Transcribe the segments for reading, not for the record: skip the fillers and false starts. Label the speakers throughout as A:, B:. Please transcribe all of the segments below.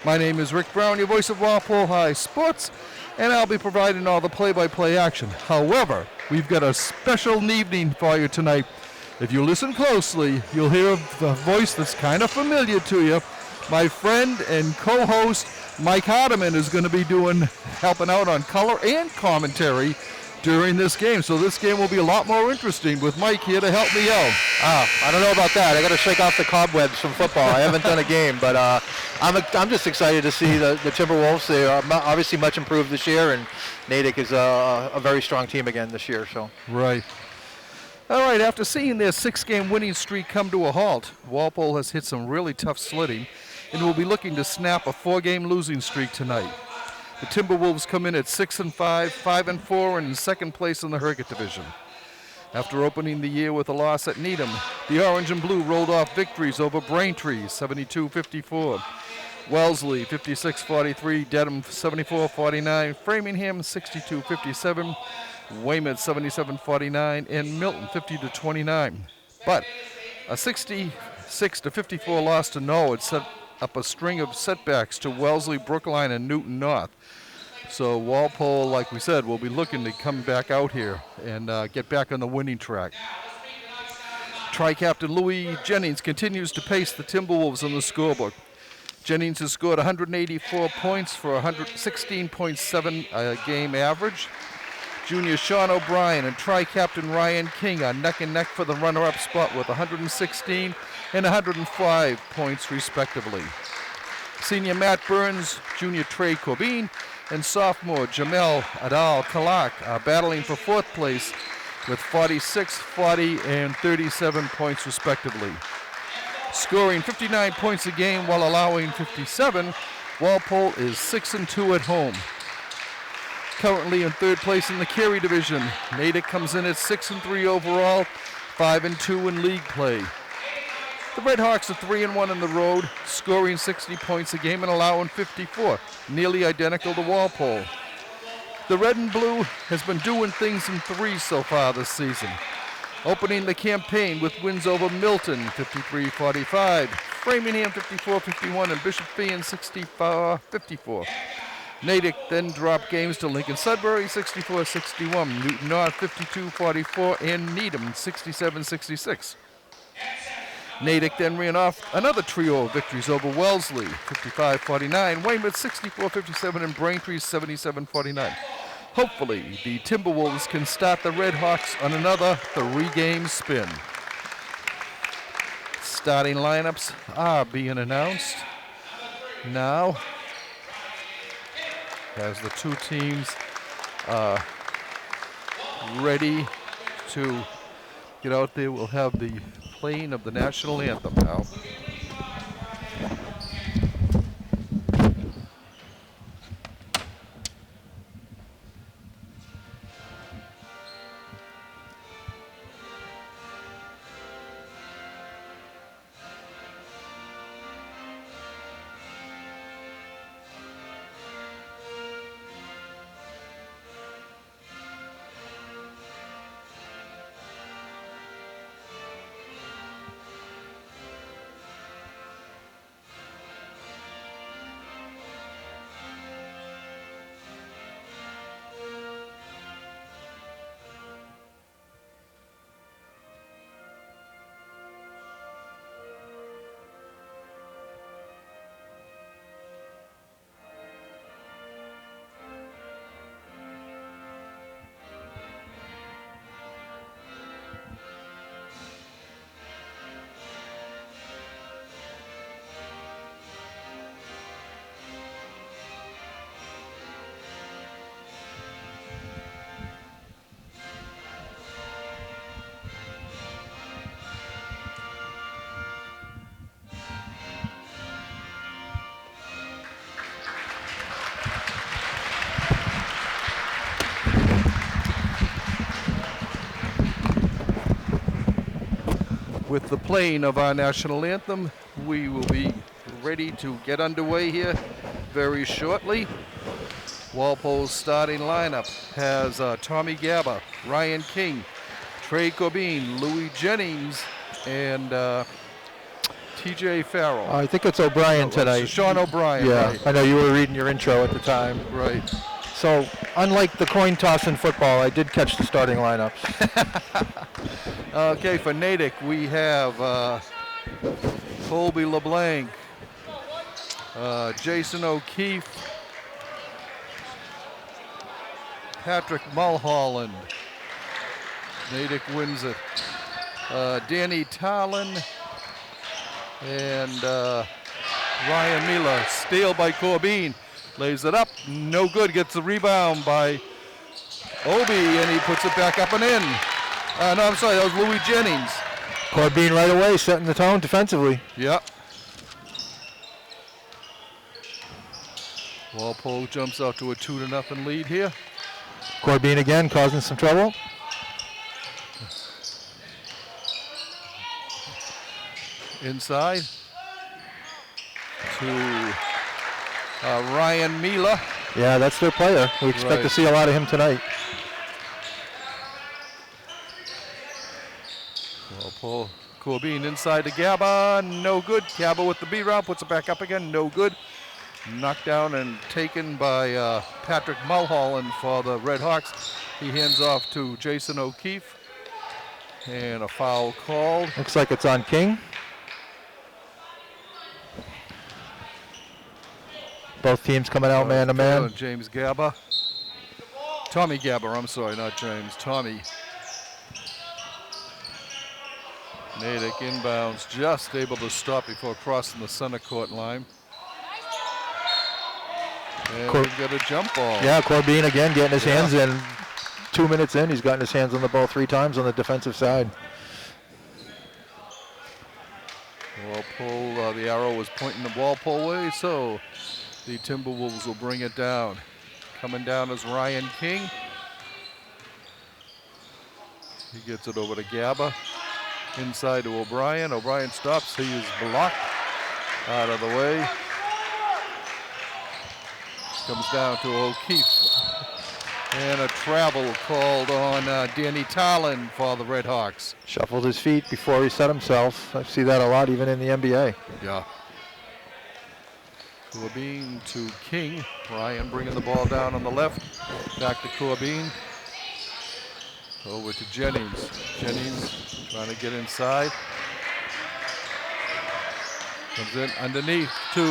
A: My name is Rick Brown, your voice of Walpole High Sports, and I'll be providing all the play-by-play action. However, we've got a special evening for you tonight. If you listen closely, you'll hear a voice that's kind of familiar to you. My friend and co-host Mike Hardiman is going to be helping out on color and commentary during this game. So this game will be a lot more interesting with Mike here to help me out.
B: I don't know about that. I got to shake off the cobwebs from football. I haven't done a game, but I'm just excited to see the Timberwolves. They are obviously much improved this year, and Natick is a very strong team again this year. So
A: right. All right, after seeing their 6-game winning streak come to a halt, Walpole has hit some really tough sledding and will be looking to snap a 4-game losing streak tonight. The Timberwolves come in at 6-5, 5-4, and in second place in the Herget Division. After opening the year with a loss at Needham, the Orange and Blue rolled off victories over Braintree, 72-54, Wellesley, 56-43, Dedham, 74-49, Framingham, 62-57, Weymouth, 77-49, and Milton, 50-29. But a 66-54 loss to Norwood set up a string of setbacks to Wellesley, Brookline, and Newton North. So Walpole, like we said, will be looking to come back out here and get back on the winning track. Tri-Captain Louis Jennings continues to pace the Timberwolves on the scorebook. Jennings has scored 184 points for 116.7 game average. Junior Sean O'Brien and Tri-Captain Ryan King are neck and neck for the runner-up spot with 116 and 105 points respectively. Senior Matt Burns, Junior Trey Corbin, and sophomore Jamel Adal Kalak are battling for fourth place with 46, 40, and 37 points respectively. Scoring 59 points a game while allowing 57, Walpole is 6-2 at home. Currently in third place in the Carey Division, Natick comes in at 6-3 overall, 5-2 in league play. The Red Hawks are 3-1 on the road, scoring 60 points a game and allowing 54, nearly identical to Walpole. The Red and Blue has been doing things in threes so far this season, opening the campaign with wins over Milton, 53-45, Framingham, 54-51, and Bishop Fee 64-54. Natick then dropped games to Lincoln Sudbury, 64-61, Newton North, 52-44, and Needham, 67-66. Natick then ran off another trio of victories over Wellesley, 55-49, Weymouth, 64-57, and Braintree, 77-49. Hopefully, the Timberwolves can start the Red Hawks on another 3-game spin. Starting lineups are being announced now as the two teams are ready to get out there. We'll have the playing of the national anthem now. With the playing of our national anthem, we will be ready to get underway here very shortly. Walpole's starting lineup has Tommy Gabba, Ryan King, Trey Corbin, Louis Jennings, and T.J. Farrell.
B: I think it's O'Brien tonight.
A: Sean O'Brien.
B: Yeah,
A: right.
B: I know you were reading your intro at the time.
A: Right.
B: So, unlike the coin toss in football, I did catch the starting lineups.
A: Okay, for Natick, we have Colby LeBlanc, Jason O'Keefe, Patrick Mulholland. Natick wins it. Danny Tarlin and Ryan Mila. Steal by Corbin. Lays it up. No good. Gets the rebound by Obi, and he puts it back up and in. No, I'm sorry. That was Louis Jennings.
B: Corbin right away setting the tone defensively.
A: Yep. Walpole jumps out to a 2-0 lead here.
B: Corbin again causing some trouble.
A: Inside to Ryan Mila.
B: Yeah, that's their player. We expect to see a lot of him tonight.
A: Walpole, Corbin inside to Gaba, no good. Gaba with the B-round, puts it back up again, no good. Knocked down and taken by Patrick Mulholland for the Red Hawks. He hands off to Jason O'Keefe. And a foul called.
B: Looks like it's on King. Both teams coming out man to man.
A: James Gaba. Tommy Gaba, I'm sorry, not James. Tommy. Natick inbounds, just able to stop before crossing the center court line. And we've got a jump ball.
B: Yeah, Corbin again getting his hands in. 2 minutes in, he's gotten his hands on the ball 3 times on the defensive side.
A: Walpole, the arrow was pointing the Walpole way, so the Timberwolves will bring it down. Coming down is Ryan King. He gets it over to Gaba. Inside to O'Brien. O'Brien stops. He is blocked out of the way. Comes down to O'Keefe. And a travel called on Danny Tarlin for the Red Hawks.
B: Shuffled his feet before he set himself. I see that a lot even in the NBA.
A: Yeah. Corbin to King. Ryan bringing the ball down on the left. Back to Corbin. Over to Jennings. Jennings trying to get inside. Comes in underneath to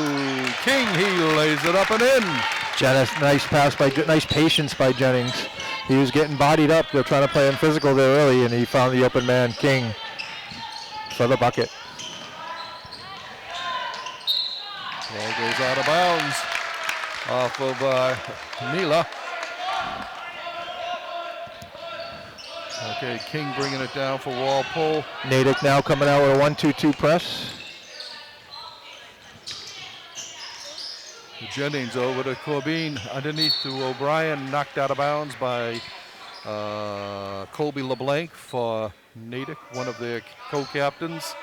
A: King. He lays it up and in.
B: Nice pass nice patience by Jennings. He was getting bodied up. They're trying to play him physical there early, and he found the open man, King, for the bucket.
A: Ball goes out of bounds off of Mila. Okay, King bringing it down for Walpole.
B: Natick now coming out with a 1-2-2 press.
A: Jennings over to Corbin, underneath to O'Brien, knocked out of bounds by Colby LeBlanc for Natick, one of their co-captains.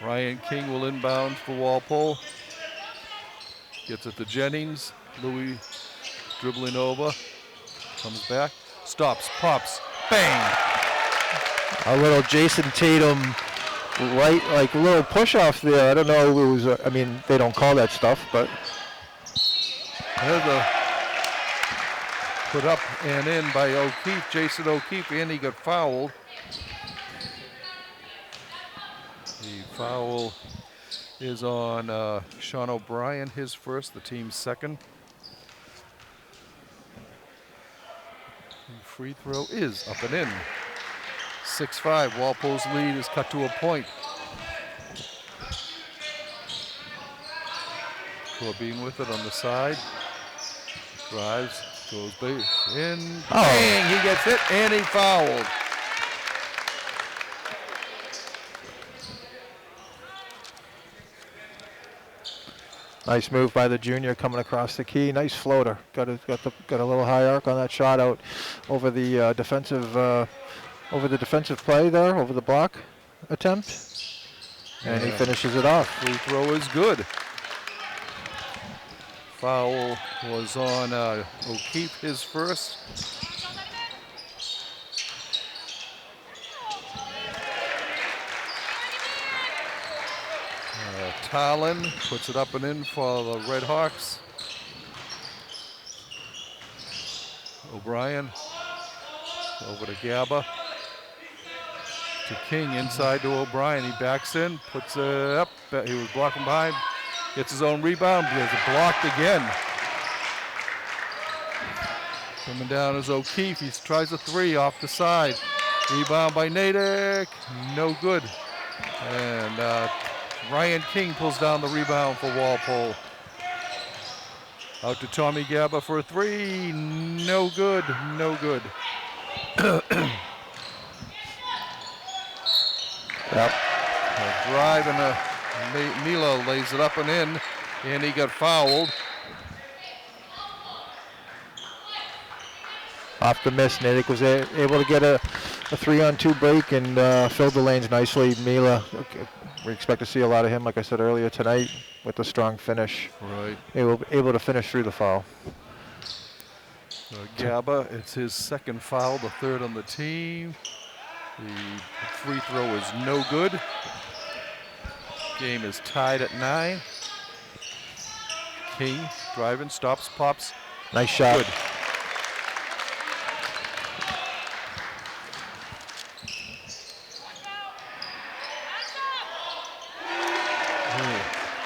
A: Ryan King will inbound for Walpole. Gets it to Jennings. Louis dribbling over, comes back, stops, pops, bang!
B: A little Jason Tatum. Right, like a little push off there. I don't know if it was, I mean, they don't call that stuff, but.
A: There's a put up and in by O'Keefe, Jason O'Keefe, and he got fouled. The foul is on Sean O'Brien, his first, the team's second. The free throw is up and in. 6-5, Walpole's lead is cut to a point. Corbin with it on the side. Drives, goes base in. Bang, he gets hit and he fouled.
B: Nice move by the junior coming across the key. Nice floater. Got a little high arc on that shot out over the defensive play there, over the block attempt, and he finishes it off.
A: Free throw is good. Foul was on O'Keefe, his first. Harlan puts it up and in for the Red Hawks. O'Brien over to Gaba. To King, inside to O'Brien. He backs in, puts it up. He was blocking behind. Gets his own rebound. There's a blocked again. Coming down is O'Keefe. He tries a three off the side. Rebound by Natick. No good. And Ryan King pulls down the rebound for Walpole. Out to Tommy Gaba for a three. No good. No good.
B: Yep.
A: A drive and Mila lays it up and in, and he got fouled.
B: Off the miss, Natick was able to get a 3-on-2 break and filled the lanes nicely. Mila, we expect to see a lot of him, like I said earlier tonight, with a strong finish.
A: Right.
B: Able to finish through the foul.
A: Gaba, it's his second foul, the third on the team. The free throw is no good. Game is tied at 9. King driving, stops, pops.
B: Nice shot.
A: Good.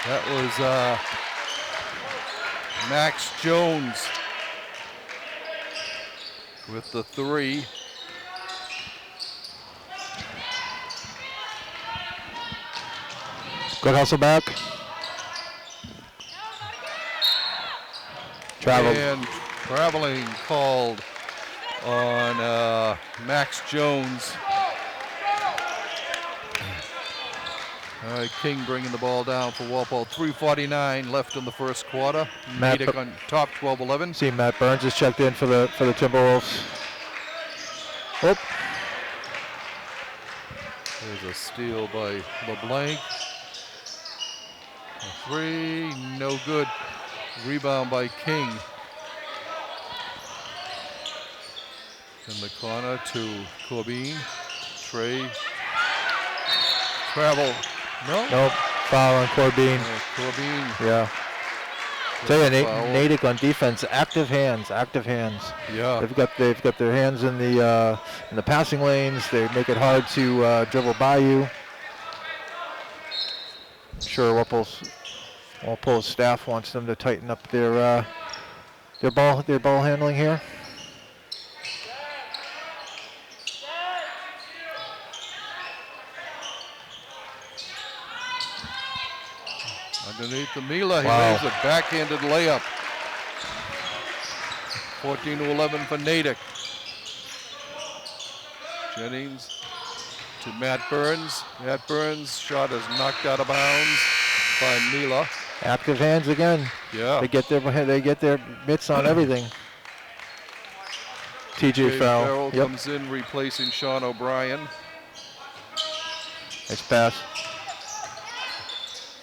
A: That was Max Jones with the three.
B: Good hustle back. Travel.
A: And traveling called on Max Jones. All right, King bringing the ball down for Walpole. 3:49 left in the first quarter. Natick on top, 12-11.
B: See, Matt Burns is checked in for the Timberwolves. Oh.
A: There's a steal by LeBlanc. A three, no good. Rebound by King. In the corner to Corbin. Trey. Travel. No?
B: Nope. Foul on Corbin.
A: Corbin.
B: Yeah. Tell you, Natick on defense, active hands.
A: Yeah.
B: They've got their hands in the passing lanes. They make it hard to dribble by you. I'm sure Walpole's staff wants them to tighten up their ball handling here.
A: Underneath the Mila, he
B: Wow.
A: lays a backhanded layup. 14-11 for Natick. Jennings to Matt Burns. Matt Burns' shot is knocked out of bounds by Mila.
B: Active hands again.
A: Yeah.
B: They get their mitts on everything. TJ Farrell. Yep.
A: Comes in replacing Sean O'Brien.
B: Nice pass.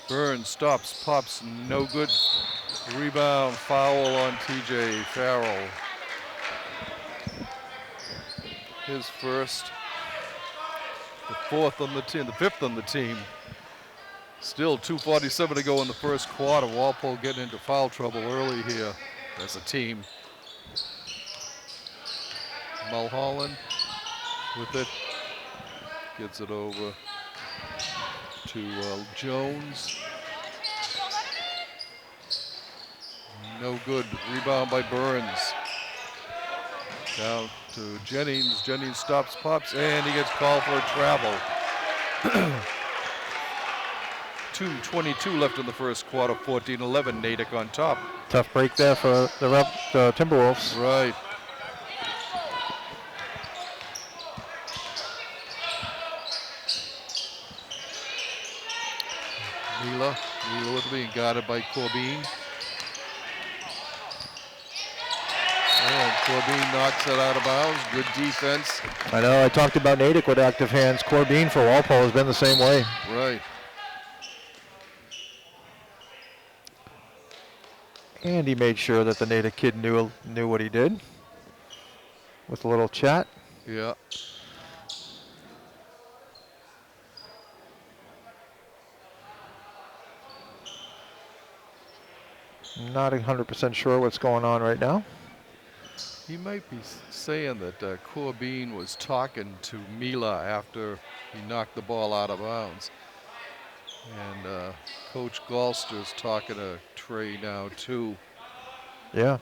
A: Burns stops, pops, no good. Rebound, foul on TJ Farrell. His first, the fourth on the team, the fifth on the team. Still 2:47 to go in the first quarter. Walpole getting into foul trouble early here as a team. Mulholland with it. Gets it over to Jones. No good. Rebound by Burns. Down to Jennings. Jennings stops, pops, and he gets called for a travel. 2:22 left in the first quarter. 14-11. Natick on top.
B: Tough break there for the Timberwolves.
A: Right. Mila with being guarded by Corbin. And Corbin knocks it out of bounds. Good defense.
B: I know, I talked about Natick with active hands. Corbin for Walpole has been the same way.
A: Right.
B: And he made sure that the Natick kid knew what he did with a little chat.
A: Yeah.
B: Not 100% sure what's going on right now.
A: He might be saying that Corbin was talking to Mila after he knocked the ball out of bounds. And Coach Gallster's talking to Trey now, too.
B: Yeah.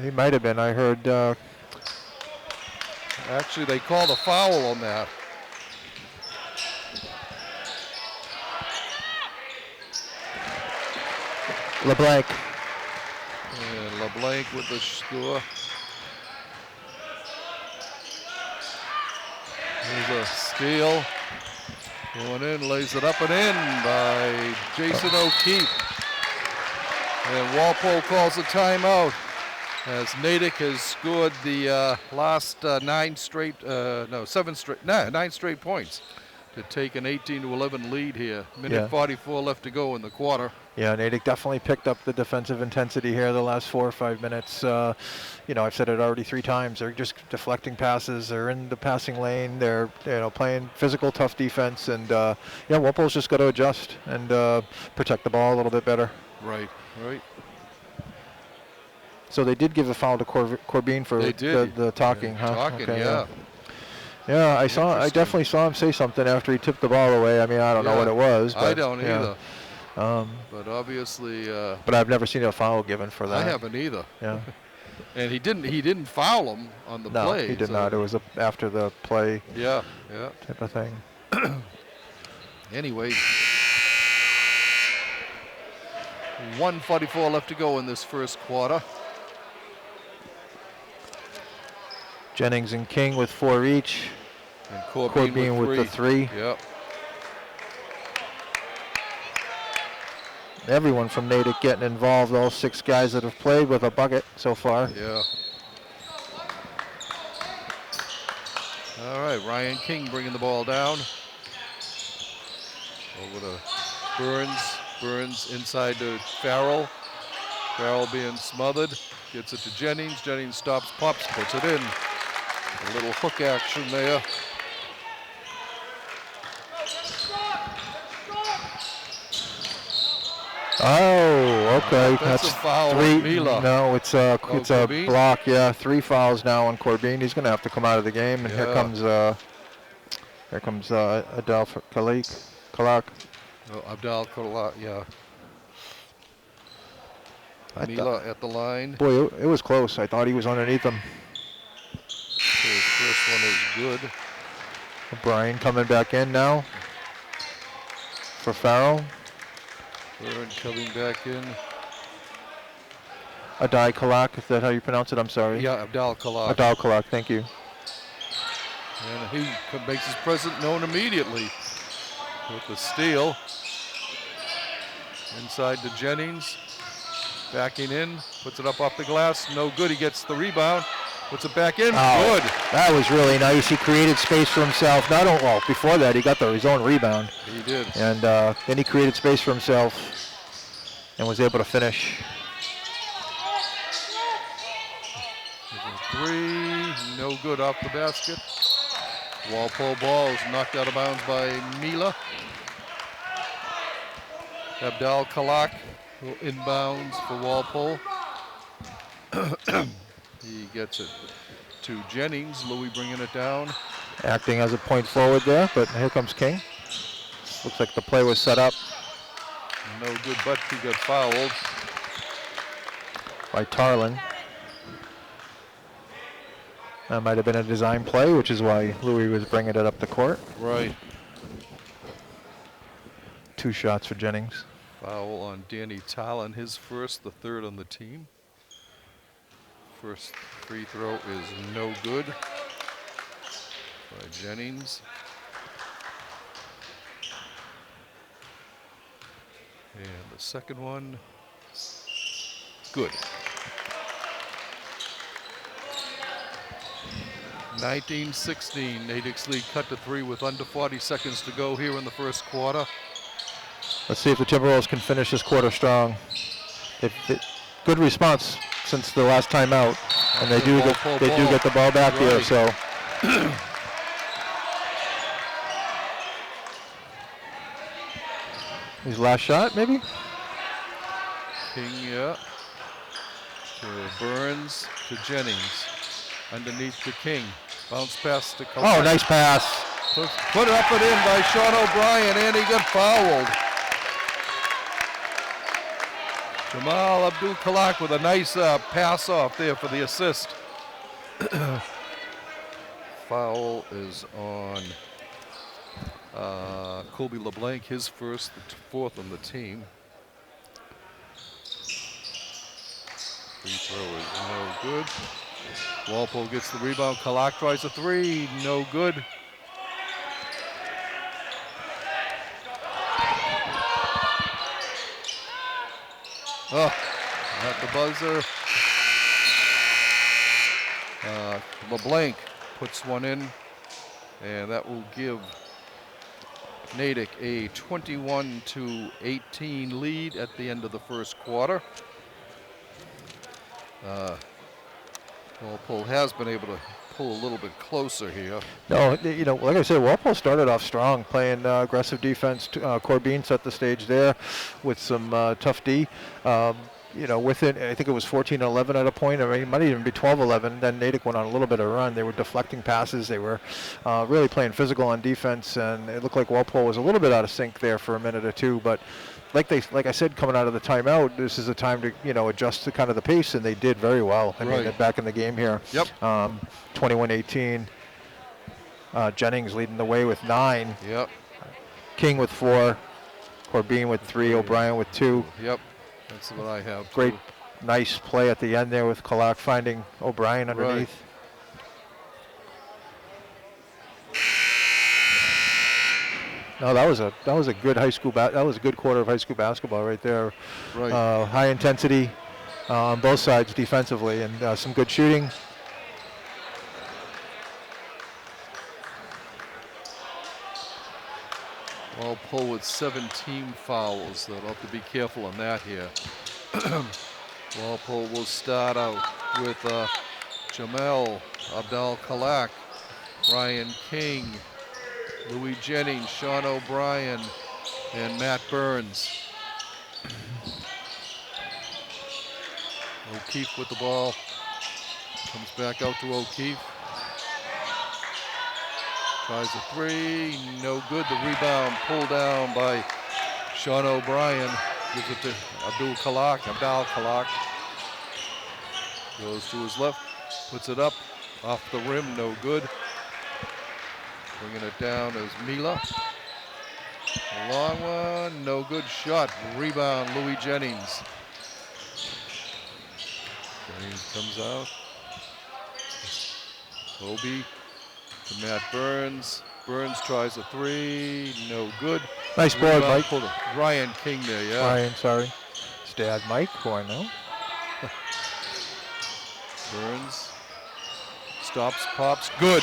B: He might have been. I heard.
A: Actually, they called a foul on that.
B: LeBlanc.
A: And LeBlanc with the score. Here's a steal. Going in, lays it up and in by Jason O'Keefe. And Walpole calls a timeout as Natick has scored the last 9 straight points to take an 18-11 lead here. Minute 44 left to go in the quarter.
B: Yeah, Natick definitely picked up the defensive intensity here the last 4 or 5 minutes. I've said it already 3 times. They're just deflecting passes. They're in the passing lane. They're playing physical, tough defense. And Walpole's just got to adjust and protect the ball a little bit better.
A: Right.
B: So they did give a foul to Corbin for the talking, huh?
A: Talking,
B: okay,
A: yeah.
B: Yeah, I definitely saw him say something after he tipped the ball away. I mean, I don't know what it was. But,
A: I don't either.
B: But
A: obviously.
B: But I've never seen a foul given for that.
A: I haven't either.
B: Yeah.
A: And he didn't foul him on the play.
B: No, he did not. It was after the play.
A: Yeah.
B: Type of thing.
A: Anyway. 1:44 left to go in this first quarter.
B: Jennings and King with 4 each.
A: And Corbin
B: with the 3.
A: Yep.
B: Everyone from Natick getting involved. All 6 guys that have played with a bucket so far.
A: Yeah. All right, Ryan King bringing the ball down. Over to Burns. Burns inside to Farrell. Farrell being smothered. Gets it to Jennings. Jennings stops, pops, puts it in. A little hook action there.
B: Oh, okay.
A: That's a foul
B: 3.
A: on Mila.
B: No, it's a block. Yeah, 3 fouls now on Corbin. He's going to have to come out of the game. And here comes Adel Kalak.
A: Oh, Abdal Kalak, yeah. Mila at the line.
B: Boy, it was close. I thought he was underneath him.
A: So his first one is good.
B: O'Brien coming back in now for Farrell.
A: Burn coming back in.
B: Adai Kalak, is that how you pronounce it? I'm sorry.
A: Yeah, Abdal Kalak.
B: Adal Kalak, thank you.
A: And he makes his presence known immediately with the steal. Inside to Jennings. Backing in, puts it up off the glass. No good, he gets the rebound. Puts it back in, good.
B: That was really nice. He created space for himself. Before that, he got his own rebound.
A: He did.
B: And then he created space for himself and was able to finish.
A: 3, no good off the basket. Walpole ball is knocked out of bounds by Mila. Abdal Kalak inbounds for Walpole. He gets it to Jennings. Louis bringing it down.
B: Acting as a point forward there, but here comes King. Looks like the play was set up.
A: No good, but he got fouled.
B: By Tarlin. That might have been a design play, which is why Louis was bringing it up the court.
A: Right.
B: 2 shots for Jennings.
A: Foul on Danny Talon, his first, the 3rd on the team. First free throw is no good by Jennings. And the second one, good. 19-16, Natick's lead cut to 3 with under 40 seconds to go here in the first quarter.
B: Let's see if the Timberwolves can finish this quarter strong. Good response since the last time out, and they do get the ball back here. So his last shot, maybe.
A: King, yeah. To Burns, to Jennings. Underneath to King. Bounce pass to Kalak.
B: Oh, nice pass.
A: Put up and in by Sean O'Brien, and he got fouled. Jamal Abdul Kalak with a nice pass off there for the assist. Foul is on Colby LeBlanc, his first, the fourth on the team. Free throw is no good. Walpole gets the rebound. Kalak tries a three, no good. Oh, at the buzzer. LeBlanc puts one in, and that will give Natick a 21-18 lead at the end of the first quarter. Walpole has been able to pull a little bit closer here.
B: No, you know, like I said, Walpole started off strong, playing aggressive defense. Corbin set the stage there with some tough D. You know, within, I think it was 14-11 at a point, or it might even be 12-11. Then Natick went on a little bit of a run. They were deflecting passes. They were really playing physical on defense, and it looked like Walpole was a little bit out of sync there for a minute or two. But like I said, coming out of the timeout, this is a time to, you know, adjust to kind of the pace, and they did very well. I mean, they're back in the game here.
A: Yep.
B: 21-18. Jennings leading the way with 9.
A: Yep.
B: King with 4. Corbin with 3. O'Brien with 2.
A: Yep. That's what I have.
B: Great,
A: too.
B: nice play at the end there with Kalak finding O'Brien underneath. No, that was a good high school. That was a good quarter of high school basketball right there.
A: Right.
B: High intensity on both sides defensively, and some good shooting.
A: Walpole with 17 fouls. They'll have to be careful on that here. Walpole will start out with Jamal Abdul Kalak, Ryan King, Louis Jennings, Sean O'Brien, and Matt Burns. O'Keefe with the ball. Comes back out to O'Keefe. Tries a three, no good. The rebound pulled down by Sean O'Brien. Gives it to Abdul Kalak. Goes to his left, puts it up, off the rim, no good. Bringing it down is Mila. A long one, no good shot. Rebound, Louis Jennings. Jennings comes out. Kobe to Matt Burns. Burns tries a three, no good.
B: Nice board, Mike.
A: Ryan King there, yeah.
B: Ryan, sorry. His dad, Mike, who I know.
A: Burns stops, pops, good.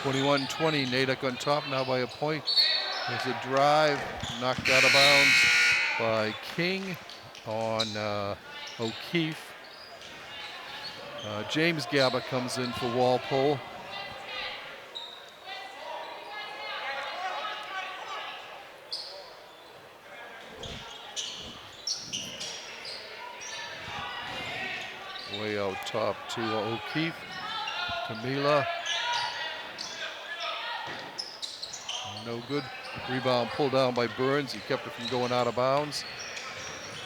A: (21-20), Natick on top now by a point. There's a drive, knocked out of bounds by King on O'Keefe. James Gabba comes in for Walpole. Way out top to O'Keefe, to Mila. No good. Rebound pulled down by Burns. He kept it from going out of bounds.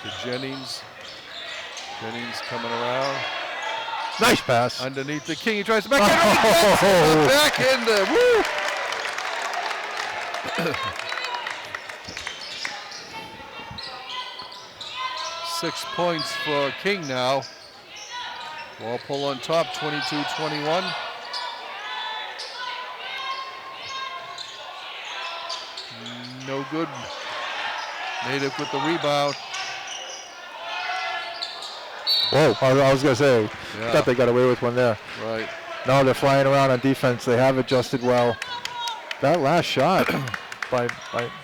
A: To Jennings. Jennings coming around.
B: Nice pass.
A: Underneath the King. He tries to back in. Back in there. Woo! 6 points for King now. Walpole on top, 22-21. No good. Natick with the rebound.
B: Whoa, I was going to say, I thought they got away with one there.
A: Right.
B: No, they're flying around on defense. They have adjusted well. That last shot by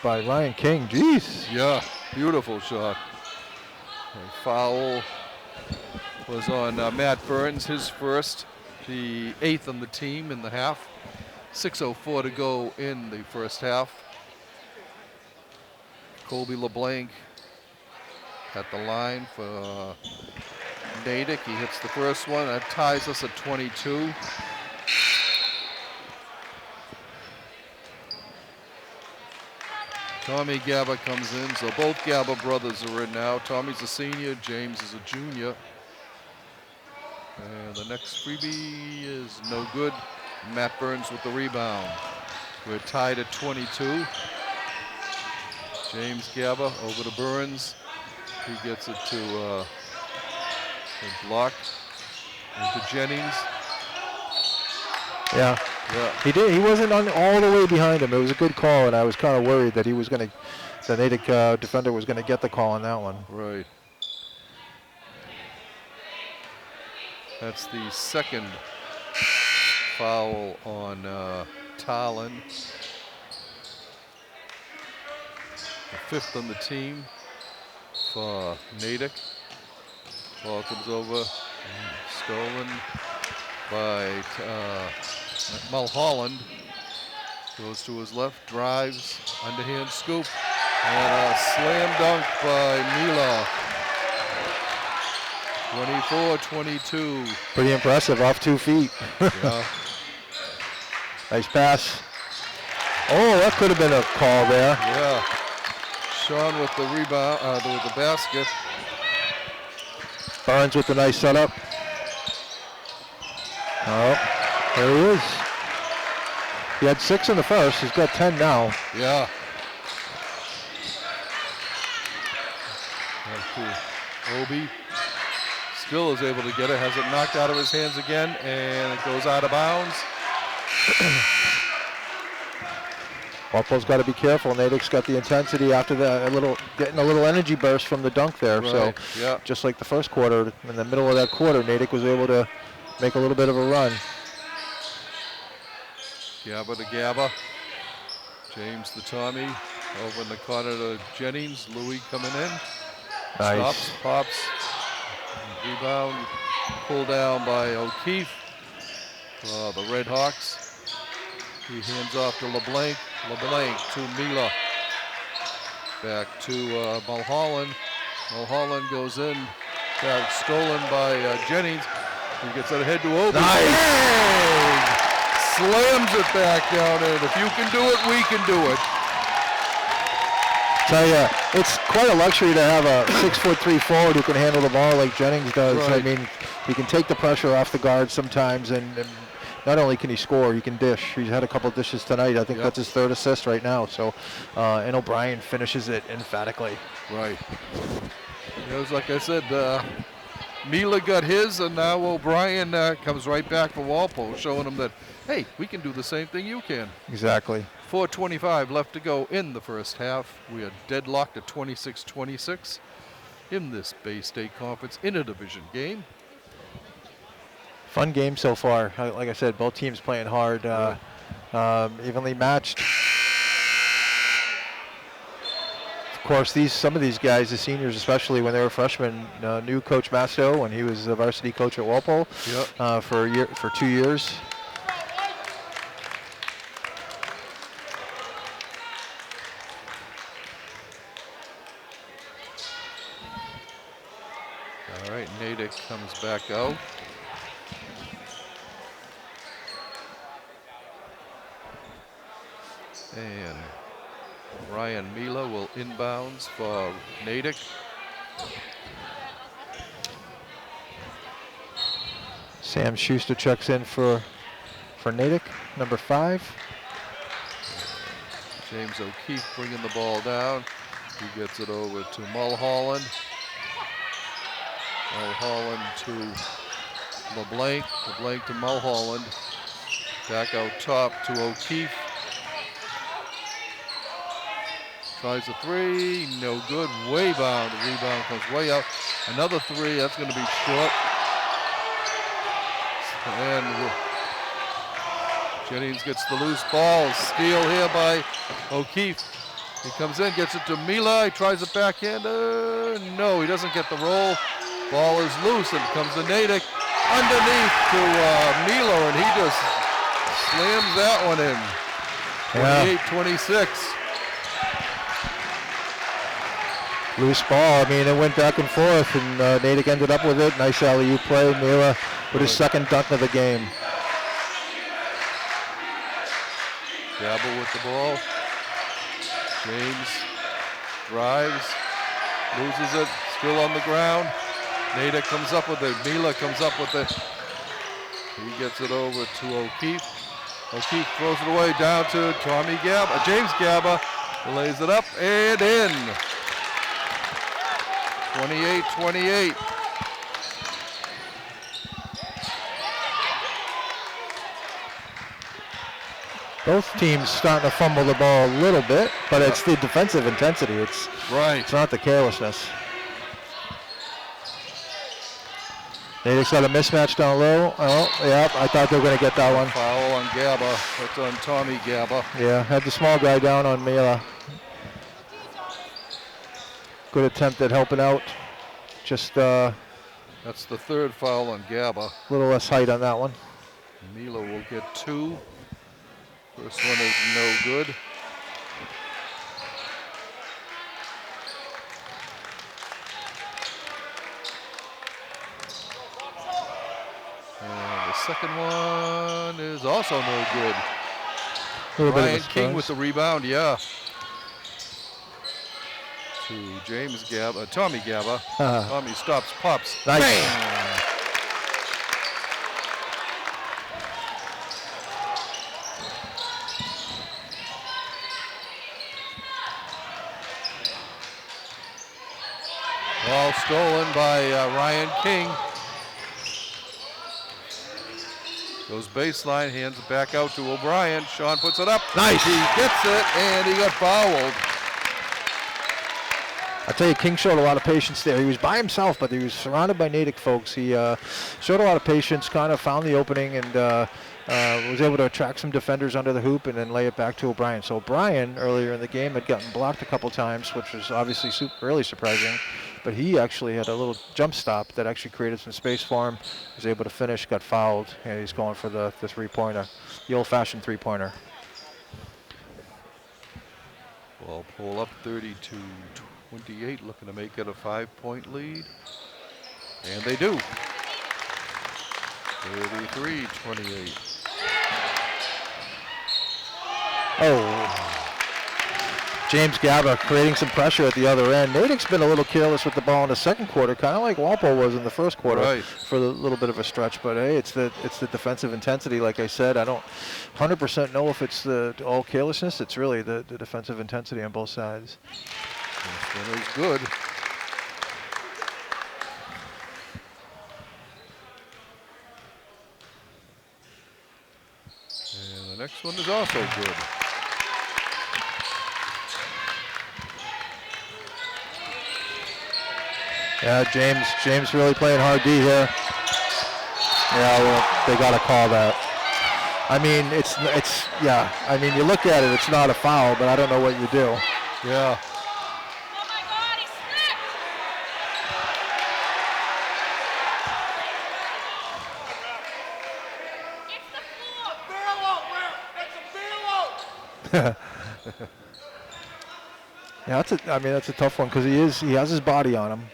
B: Ryan King, jeez.
A: Yeah, beautiful shot. And foul was on Matt Burns, his first. the 8th on the team in the half. 6:04 to go in the first half. Colby LeBlanc at the line for Natick. He hits the first one. That ties us at 22. Tommy Gaba comes in, so both Gaba brothers are in now. Tommy's a senior, James is a junior. And the next freebie is no good. Matt Burns with the rebound. We're tied at 22. James Gaba over to Burns. He gets it to a block. Into Jennings.
B: Yeah. He did. He wasn't all the way behind him. It was a good call, and I was kind of worried that he was going to, the Natick defender was going to get the call on that one.
A: Right. That's the second foul on Tarlin. The 5th on the team for Natick. Ball comes over, stolen by Mulholland. Goes to his left, drives, underhand scoop, and a slam dunk by Mila. 24-22.
B: Pretty impressive, off 2 feet.
A: Yeah.
B: Nice pass. Oh, that could have been a call there.
A: Yeah. Sean with the rebound, with the basket.
B: Barnes with the nice setup. Oh, there he is. He had 6 in the first. He's got 10 now.
A: Yeah. Obi still is able to get it. Has it knocked out of his hands again, and it goes out of bounds.
B: Walpole's got to be careful. Natick's got the intensity after getting a little energy burst from the dunk there.
A: Right.
B: So,
A: yeah.
B: Just like the first quarter, in the middle of that quarter, Natick was able to make a little bit of a run.
A: Gaba to Gaba. James to Tommy. Over in the corner to Jennings. Louis coming in.
B: Nice.
A: Stops, pops. Rebound. Pulled down by O'Keefe. The Red Hawks. He hands off to LeBlanc. LeBlanc to Mila. Back to Mulholland. Mulholland goes in. Back stolen by Jennings. He gets it ahead to Obi.
B: Nice.
A: Bang! Slams it back down in. If you can do it, we can do it.
B: Tell you, it's quite a luxury to have a 6'3" forward who can handle the ball like Jennings does.
A: Right.
B: I mean, he can take the pressure off the guard sometimes, and not only can he score, he can dish. He's had a couple of dishes tonight. I think that's his 3rd assist right now. So, and O'Brien finishes it emphatically.
A: Right. It was like I said, Mila got his, and now O'Brien comes right back for Walpole, showing him that, hey, we can do the same thing you can.
B: Exactly.
A: 4:25 left to go in the first half. We are deadlocked at 26-26 in this Bay State Conference interdivision game.
B: Fun game so far. Like I said, both teams playing hard, evenly matched. Of course, some of these guys, the seniors especially, when they were freshmen, knew Coach Masto when he was the varsity coach at Walpole for 2 years.
A: All right, Natick comes back out. And Ryan Mila will inbounds for Natick.
B: Sam Schuster checks in for Natick, number 5.
A: James O'Keefe bringing the ball down. He gets it over to Mulholland. Mulholland to LeBlanc. LeBlanc to Mulholland. Back out top to O'Keefe. Tries a 3, no good, way bound. The rebound comes way out. Another 3, that's going to be short. And Jennings gets the loose ball. Steal here by O'Keefe. He comes in, gets it to Mila. He tries a backhander. No, he doesn't get the roll. Ball is loose and comes to Natick. underneath to Milo, and he just slams that one in. 28-26.
B: Loose ball. I mean, it went back and forth, and Natick ended up with it. Nice alley-oop play. Mila with his second dunk of the game.
A: Gabba with the ball. James drives, loses it, still on the ground. Natick comes up with it. Mila comes up with it. He gets it over to O'Keefe. O'Keefe throws it away down to Tommy Gabba. James Gabba lays it up and in. 28-28.
B: Both teams starting to fumble the ball a little bit, but it's the defensive intensity. It's not the carelessness. Natick's got a mismatch down low. Oh, yeah, I thought they were going to get that one.
A: Foul on Gabba. That's on Tommy Gabba.
B: Yeah, had the small guy down on Mila. Good attempt at helping out. Just
A: that's the third foul on Gabba.
B: A little less height on that one.
A: Mila will get 2. First one is no good. And the second one is also no good. Ryan King with the rebound, yeah. To James Gabba, Tommy Gabba. Tommy stops, pops.
B: Nice.
A: Bang! Ball stolen by Ryan King. Goes baseline, hands it back out to O'Brien. Sean puts it up.
B: Nice.
A: He gets it, and he got fouled.
B: I tell you, King showed a lot of patience there. He was by himself, but he was surrounded by Natick folks. He showed a lot of patience, kind of found the opening, and was able to attract some defenders under the hoop and then lay it back to O'Brien. So O'Brien, earlier in the game, had gotten blocked a couple times, which was obviously really surprising. But he actually had a little jump stop that actually created some space for him. He was able to finish, got fouled, and he's going for the three-pointer, the old-fashioned three-pointer.
A: Ball pull up 32-28, looking to make it a 5-point lead. And they do. 33-28.
B: Oh. James Gabba creating some pressure at the other end. Natick's been a little careless with the ball in the second quarter, kind of like Walpole was in the first quarter for a little bit of a stretch. But hey, it's the defensive intensity. Like I said, I don't 100% know if it's all carelessness. It's really the defensive intensity on both sides.
A: This one is good. And the next one is also good.
B: Yeah, James really playing hard D here. Yeah, well, they got to call that. I mean, it's yeah. I mean, you look at it, it's not a foul, but I don't know what you do.
A: Yeah.
C: Oh my God, he slipped! It's the floor.
D: It's a bailout.
B: Yeah, that's a tough one because he has his body on him.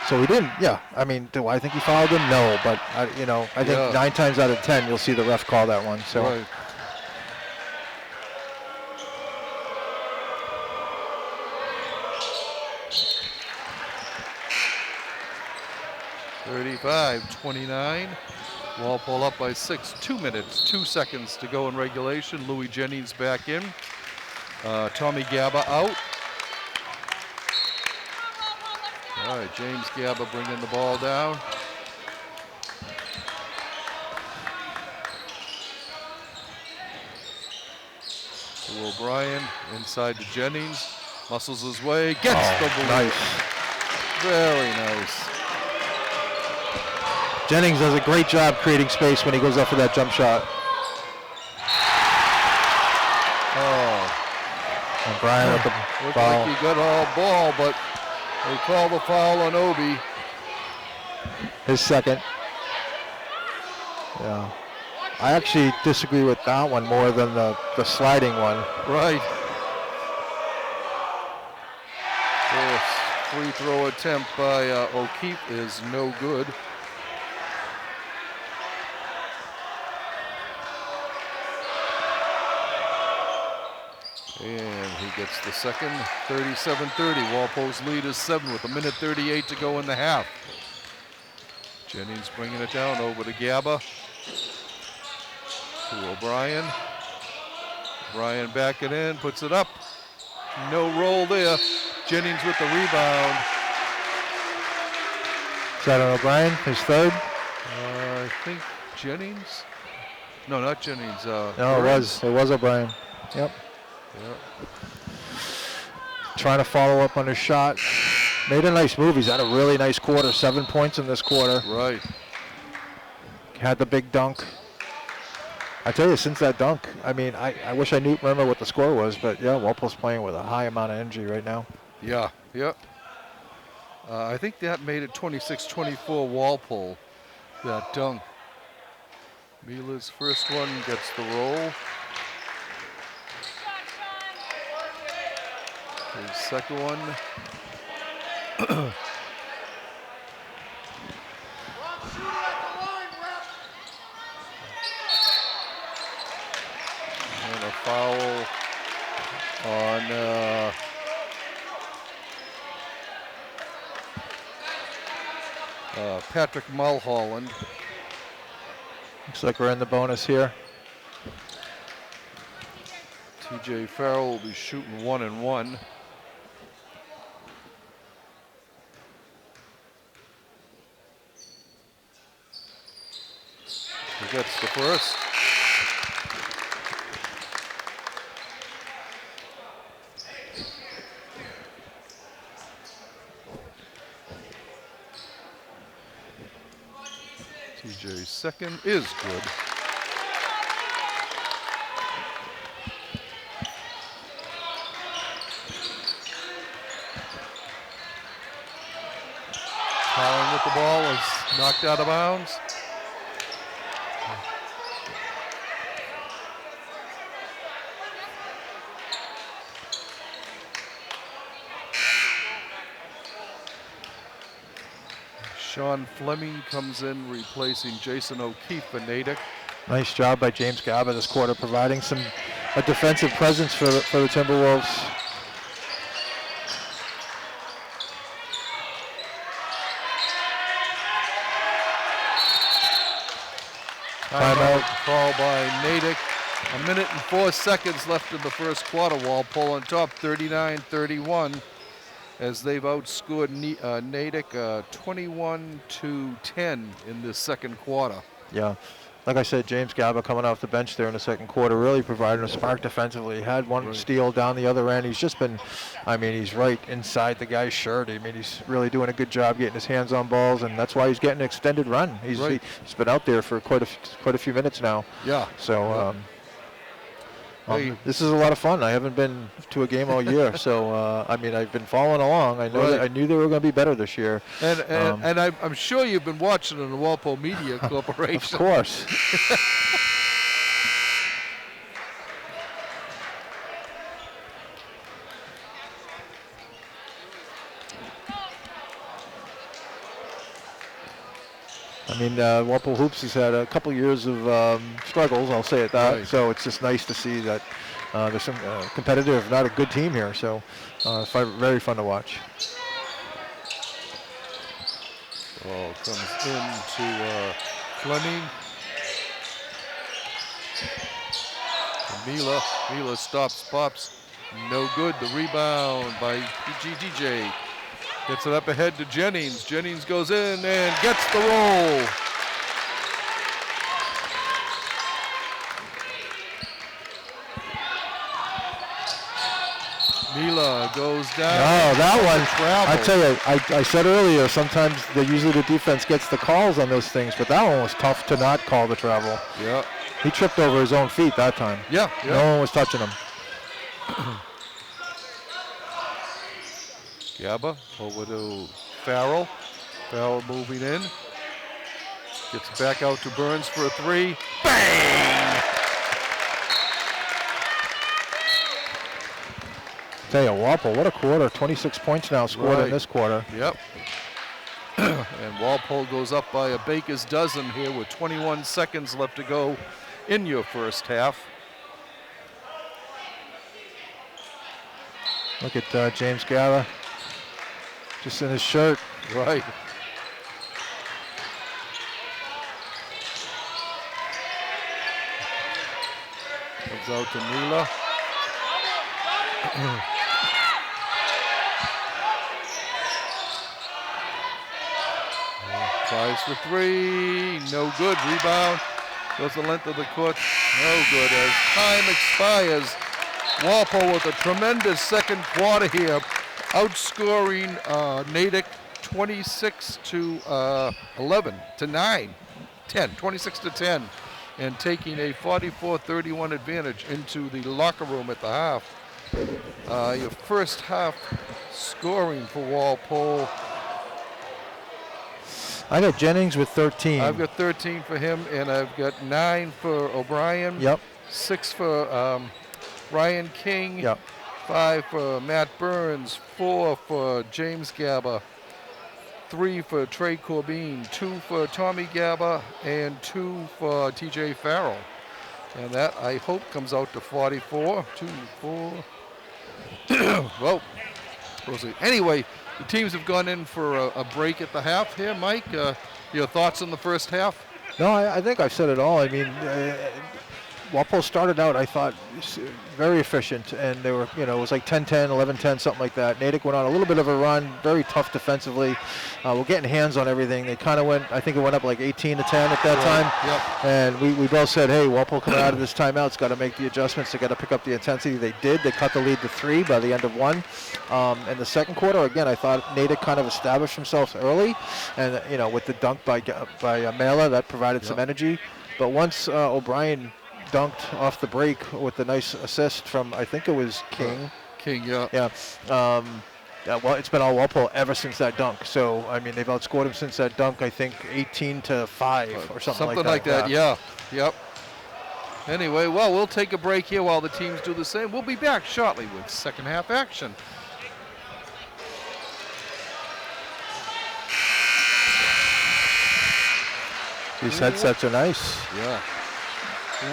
B: So he didn't. Yeah, I mean, do I think he fouled him? No, but I think 9 times out of 10 you'll see the ref call that one. So.
A: Right. (35-29). Walpole up by 6. 2 minutes, 2 seconds to go in regulation. Louis Jennings back in. Tommy Gabba out. All right, James Gabba bringing the ball down. To O'Brien, inside to Jennings. Muscles his way, gets the ball.
B: Nice.
A: Very nice.
B: Jennings does a great job creating space when he goes up for that jump shot.
A: Oh.
B: O'Brien with the
A: Looked
B: foul.
A: like he got all ball, but they call the foul on Obi.
B: His second. Yeah. I actually disagree with that one more than the sliding one.
A: Right. First free throw attempt by O'Keefe is no good. And he gets the second, 37-30. Walpole's lead is 7 with 1:38 to go in the half. Jennings bringing it down over to Gaba. To O'Brien. O'Brien backing in, puts it up. No roll there. Jennings with the rebound.
B: Is that on O'Brien, his third?
A: I think Jennings. No, not Jennings.
B: No,
A: Burns.
B: it was O'Brien. Yep.
A: Yeah.
B: Trying to follow up on his shot. Made a nice move. He's had a really nice quarter. 7 points in this quarter.
A: Right.
B: Had the big dunk. I tell you, since that dunk, I mean, I wish I knew remember what the score was, but yeah, Walpole's playing with a high amount of energy right now.
A: Yeah. Yep. I think that made it 26-24 Walpole. That dunk. Mila's first one gets the roll. His second one. And a foul on Patrick Mulholland.
B: Looks like we're in the bonus here.
A: TJ Farrell will be shooting 1 and 1. He gets the first. TJ's second is good. Collin with the ball is knocked out of bounds. Sean Fleming comes in replacing Jason O'Keefe for Natick.
B: Nice job by James Gaba this quarter, providing a defensive presence for the Timberwolves.
A: Timeout called by Natick. 1:04 left in the first quarter. Walpole on top, 39-31, as they've outscored Natick 21-10 in this second quarter.
B: Yeah, like I said, James Gaba coming off the bench there in the second quarter, really providing a spark defensively. He had one steal down the other end. He's just been, I mean, he's right inside the guy's shirt. I mean, he's really doing a good job getting his hands on balls, and that's why he's getting an extended run. He's been out there for quite a few minutes now.
A: Yeah.
B: So. This is a lot of fun. I haven't been to a game all year, so I mean, I've been following along. I know I knew they were going to be better this year.
A: And I'm sure you've been watching in the Walpole Media Corporation.
B: Of course. I mean, Walpole Hoops has had a couple years of struggles, I'll say it that. Right. So it's just nice to see that there's some competitive, not a good team here. So it's very fun to watch.
A: Ball comes into Fleming. Mila stops, pops. No good. The rebound by PGDJ. Gets it up ahead to Jennings. Jennings goes in and gets the roll. Mila goes down.
B: Oh, that one. I tell you, I said earlier, sometimes usually the defense gets the calls on those things, but that one was tough to not call the travel.
A: Yeah.
B: He tripped over his own feet that time.
A: Yeah.
B: No one was touching him.
A: Gaba over to Farrell. Farrell moving in. Gets back out to Burns for a three. Bang!
B: Tell you, Walpole, what a quarter. 26 points now scored
A: Right.
B: in this quarter.
A: Yep. And Walpole goes up by a baker's dozen here with 21 seconds left to go in your first half.
B: Look at James Gala, just in his shirt.
A: Right. Comes out to Mila. Tries for three, no good. Rebound goes the length of the court, no good. As time expires, Walpole with a tremendous second quarter here, outscoring Natick 26 to 11 to 9, 10, 26 to 10, and taking a 44-31 advantage into the locker room at the half. Your first half scoring for Walpole.
B: I got Jennings with 13.
A: I've got 13 for him, and I've got 9 for O'Brien.
B: Yep.
A: 6 for Ryan King.
B: Yep.
A: 5 for Matt Burns. 4 for James Gaba. 3 for Trey Corbin. 2 for Tommy Gaba, and 2 for TJ Farrell. And that, I hope, comes out to 44. 2, 4. Well, we'll see. Anyway, the teams have gone in for a break at the half here. Mike, your thoughts on the first half?
B: No, I think I've said it all. I mean, Walpole started out, I thought, very efficient, and they were, it was like 10-10, 11-10, something like that. Natick went on a little bit of a run, very tough defensively. We're getting hands on everything. They kind of went, I think it went up like 18-10 at that time.
A: Yep.
B: And we both said, hey, Walpole coming out of this timeout's got to make the adjustments. They got to pick up the intensity. They did. They cut the lead to 3 by the end of 1. In the second quarter, again, I thought Natick kind of established themselves early, and with the dunk by Mela, that provided some energy. But once O'Brien dunked off the break with a nice assist from, I think it was King.
A: King, yeah.
B: Yeah. Well, it's been all Walpole ever since that dunk. So, I mean, they've outscored him since that dunk, I think, 18-5 or something like that.
A: Yeah. Yep. Anyway, well, we'll take a break here while the teams do the same. We'll be back shortly with second half action.
B: These headsets are nice.
A: Yeah.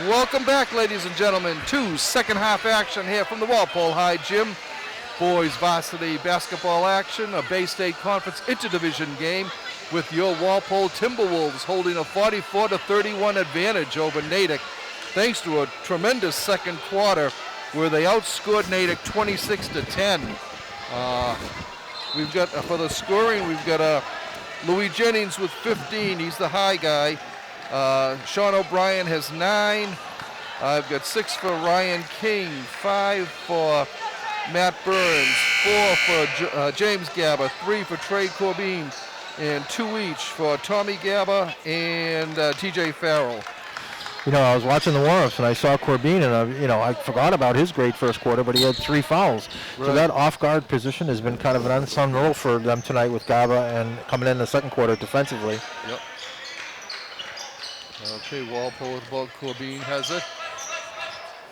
A: Welcome back, ladies and gentlemen, to second half action here from the Walpole High Gym. Boys varsity basketball action, a Bay State Conference interdivision game with your Walpole Timberwolves holding a 44-31 advantage over Natick, thanks to a tremendous second quarter where they outscored Natick 26-10. We've got, for the scoring, we've got Louis Jennings with 15. He's the high guy. Sean O'Brien has 9. I've got 6 for Ryan King, 5 for Matt Burns, 4 for James Gaba, 3 for Trey Corbin, and 2 each for Tommy Gaba and TJ Farrell.
B: I was watching the warm-ups and I saw Corbin, and I forgot about his great first quarter, but he had 3 fouls.
A: Right.
B: So that off-guard position has been kind of an unsung role for them tonight with Gaba and coming in the second quarter defensively.
A: Yep. Okay, Walpole with the ball. Corbin has it.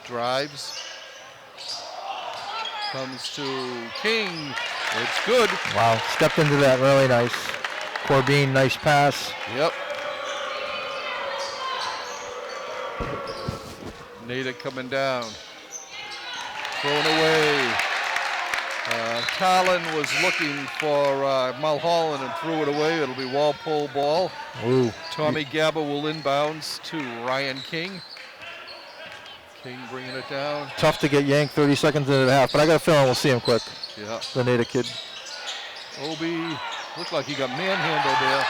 A: Drives. Comes to King. It's good.
B: Wow, stepped into that really nice. Corbin, nice pass.
A: Yep. Natick coming down. Thrown away. Talon was looking for Mulholland and threw it away. It'll be Walpole ball.
B: Ooh.
A: Tommy Gaba will inbounds to Ryan King. King bringing it down.
B: Tough to get yanked 30 seconds into the half, but I got a feeling we'll see him quick.
A: Yeah.
B: The Natick kid.
A: Obi looked like he got manhandled there.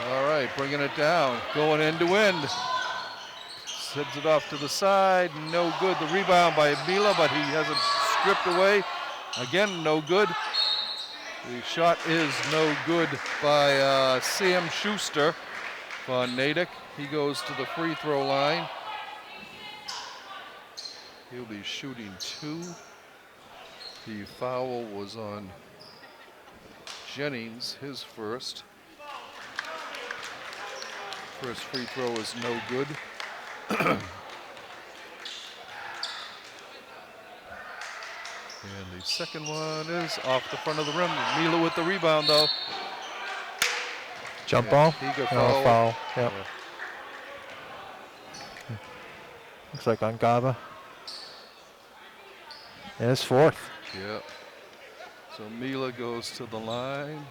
A: All right, bringing it down. Going end to end. Sends it off to the side. No good. The rebound by Mila, but he has it stripped away. Again, no good. The shot is no good by Sam Schuster for Natick. He goes to the free throw line. He'll be shooting 2. The foul was on Jennings, his first. First free throw is no good. And the second one is off the front of the rim. Mila with the rebound, though.
B: Jump
A: Yeah,
B: ball?
A: he got
B: No,
A: fouled.
B: foul. Yep.
A: Yeah.
B: Looks like on Gaba. And it's fourth.
A: Yeah. So Mila goes to the line.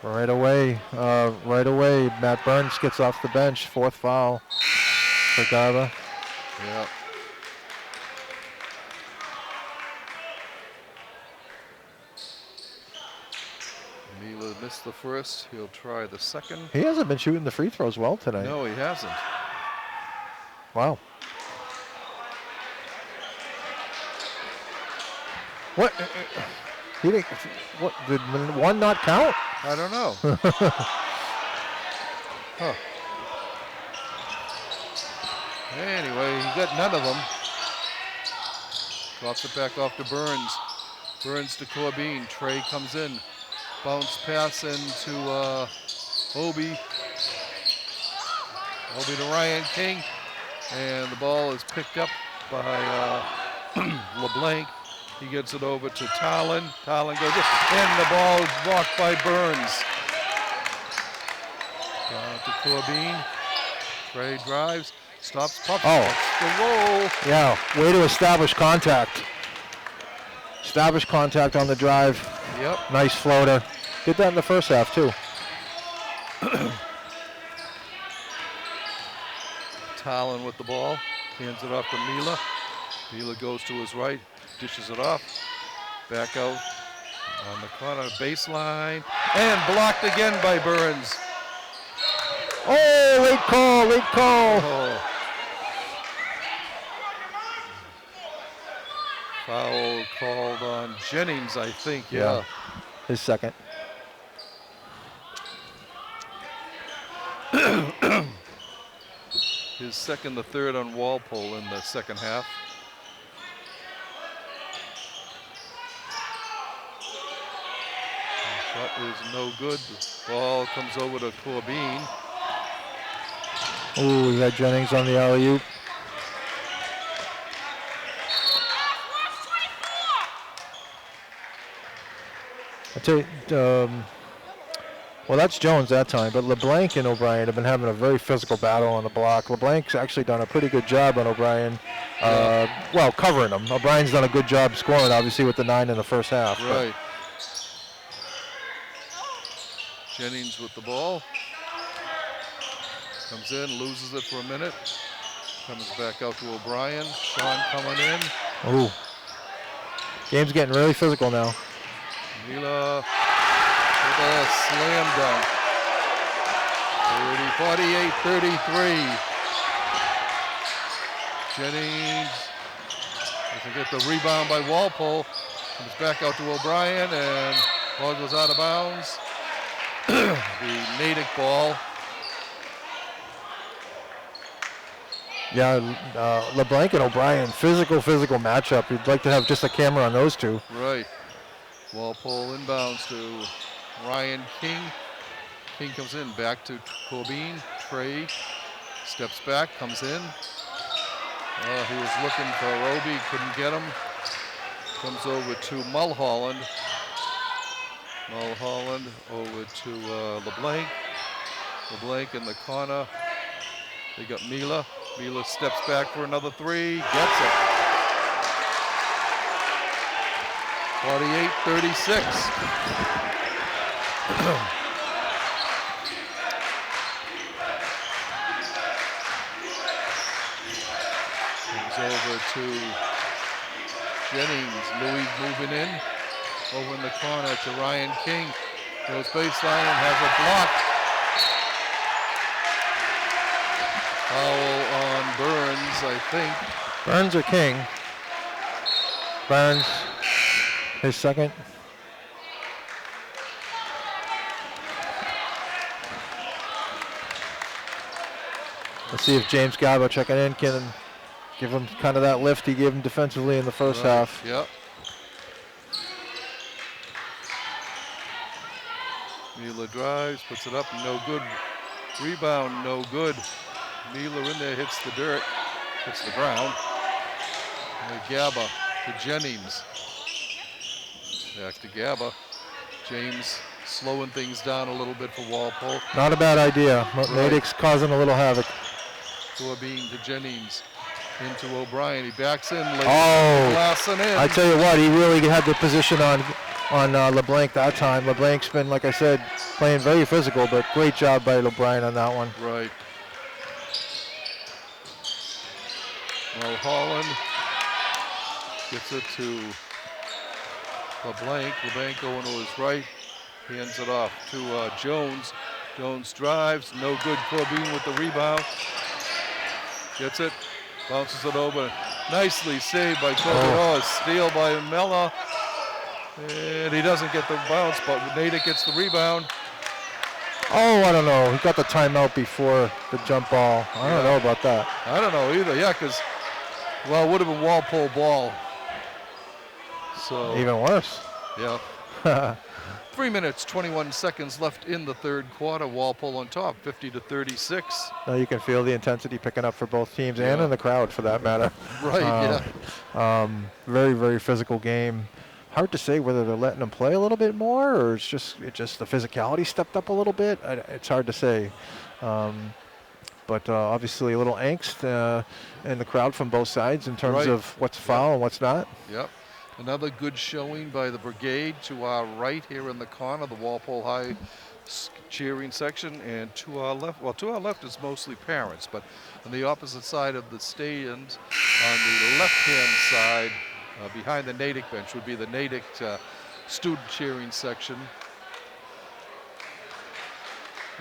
B: Right away. Matt Burns gets off the bench. Fourth foul for Gaba.
A: Yeah. Mila missed the first. He'll try the second.
B: He hasn't been shooting the free throws well tonight.
A: No, he hasn't.
B: Wow. What? He didn't. What? Did one not count?
A: I don't know. Huh. Anyway, he got none of them. Drops it back off to Burns. Burns to Corbin. Trey comes in. Bounce pass into Obi. Obi to Ryan King. And the ball is picked up by LeBlanc. He gets it over to Talon. Talon goes in. And the ball is blocked by Burns. Down to Corbin. Trey drives. Stops, pucks.
B: Oh.
A: The roll.
B: Yeah. Way to establish contact. Establish contact on the drive.
A: Yep.
B: Nice floater. Did that in the first half too.
A: Talon with the ball. Hands it off to Mila. Mila goes to his right. Dishes it off. Back out on the corner. Baseline. And blocked again by Burns.
B: Oh, late call, late call.
A: Oh. Foul called on Jennings, I think. Yeah.
B: His second.
A: His second, the third on Walpole in the second half. Shot is no good. Ball comes over to Corbin.
B: Ooh, we got Jennings on the alley-oop. I tell you, well, that's Jones that time, but LeBlanc and O'Brien have been having a very physical battle on the block. LeBlanc's actually done a pretty good job on O'Brien, well, covering him. O'Brien's done a good job scoring, obviously, with the 9 in the first half.
A: Right. Jennings with the ball. Comes in, loses it for a minute. Comes back out to O'Brien. Sean coming in.
B: Ooh. Game's getting really physical now.
A: Mila with a slam dunk. 48-33. Jennings doesn't get the rebound by Walpole. Comes back out to O'Brien and ball goes out of bounds. The Natick ball.
B: Yeah, LeBlanc and O'Brien, physical matchup. You'd like to have just a camera on those two.
A: Right. Walpole inbounds to Ryan King. King comes in, back to Corbin. Trey steps back, comes in. He was looking for Obi, couldn't get him. Comes over to Mulholland. Mulholland over to LeBlanc. LeBlanc in the corner. They got Mila. Mila steps back for another three, gets it. 48-36. Comes over to Jennings. Louis moving in. Over in the corner to Ryan King. Goes baseline and has a block. Foul on Burns, I think.
B: Burns or King? Burns, his second. Let's see if James Gabo checking in can give him kind of that lift he gave him defensively in the first half.
A: Yep. Mila drives, puts it up, no good. Rebound, no good. Miller in there, hits the dirt, hits the ground. And Gaba to Jennings. Back to Gaba. James slowing things down a little bit for Walpole.
B: Not a bad idea. Natick's causing a little havoc.
A: Corbin to Jennings. Into O'Brien. He backs in.
B: Oh,
A: Blasting in.
B: I tell you what, he really had the position on LeBlanc that time. LeBlanc's been, like I said, playing very physical, but great job by O'Brien on that one.
A: Right. Mulholland gets it to LeBlanc. LeBlanc going to his right. Hands it off to Jones. Jones drives. No good. Corbin with the rebound. Gets it. Bounces it over. Nicely saved by Corbin. Oh, a steal by Mella. And he doesn't get the bounce, but Natick gets the rebound.
B: Oh, I don't know. He got the timeout before the jump ball. I don't know about that.
A: I don't know either. Yeah, because, well, it would have been Walpole ball. So
B: Even worse.
A: Yeah. 3 minutes, 21 seconds left in the third quarter. Walpole on top, 50-36.
B: Now you can feel the intensity picking up for both teams and in the crowd, for that matter.
A: Right,
B: Very, very physical game. Hard to say whether they're letting them play a little bit more, or it's just the physicality stepped up a little bit. It's hard to say. But obviously a little angst in the crowd from both sides in terms of what's foul and what's not.
A: Yep. Another good showing by the Brigade to our right here in the corner, the Walpole High cheering section, and to our left, well, to our left is mostly parents, but on the opposite side of the stand, on the left-hand side, behind the Natick bench, would be the Natick student cheering section.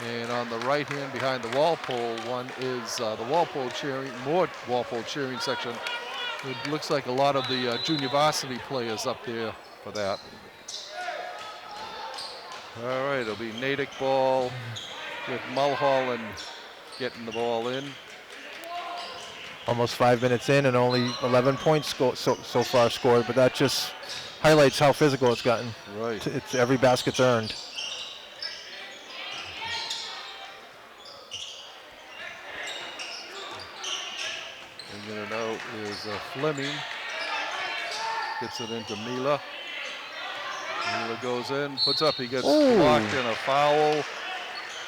A: And on the right hand behind the Walpole one is the Walpole cheering section. It looks like a lot of the junior varsity players up there for that. All right, it'll be Natick ball with Mulholland getting the ball in.
B: Almost 5 minutes in and only 11 points so far scored, but that just highlights how physical it's gotten.
A: Right.
B: It's every basket's earned.
A: Bringing it out is Fleming. Gets it into Mila. Mila goes in, puts up, he gets blocked in a foul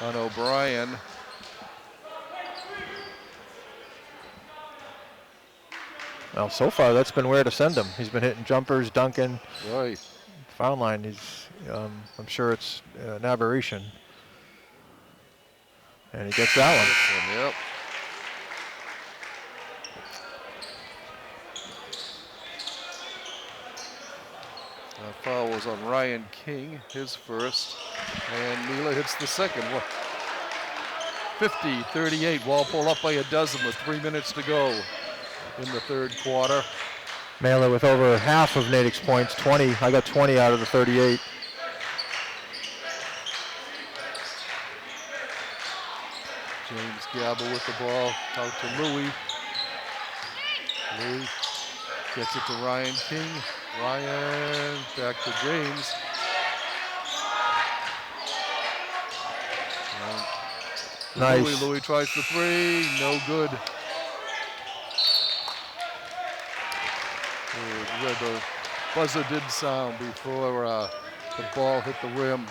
A: on O'Brien.
B: Well, so far that's been where to send him. He's been hitting jumpers, dunking.
A: Right.
B: Foul line, I'm sure it's an aberration. And he gets that one.
A: Yep. That foul was on Ryan King, his first, and Mila hits the second. 50-38, Walpole up by a dozen with 3 minutes to go in the third quarter.
B: Mailer with over half of Natick's points, 20. I got 20 out of the 38.
A: James Gabble with the ball out to Louis. Louis gets it to Ryan King. Ryan back to James.
B: Nice.
A: Louis tries the three, no good. The buzzer did sound before the ball hit the rim.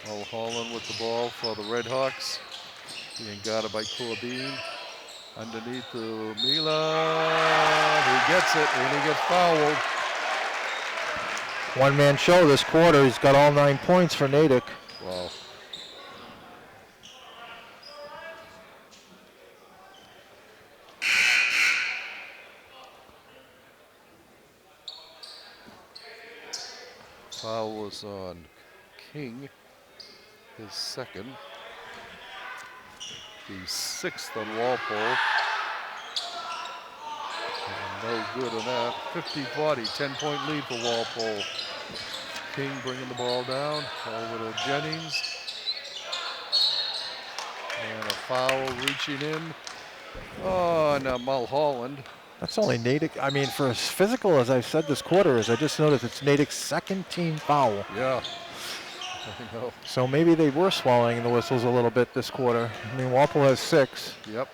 A: Mulholland with the ball for the Redhawks. Being guarded by Corbin. Underneath to Mila. He gets it and he gets fouled.
B: One-man show this quarter. He's got all 9 points for Natick.
A: Wow. Foul was on King, his second. The sixth on Walpole. And no good on that. 50-40, 10-point lead for Walpole. King bringing the ball down, over to Jennings. And a foul reaching in. Oh, now Mulholland.
B: That's only Natick. I mean, for as physical as I said this quarter is, I just noticed it's Natick's second team foul.
A: Yeah. I know.
B: So maybe they were swallowing the whistles a little bit this quarter. I mean, Walpole has 6.
A: Yep.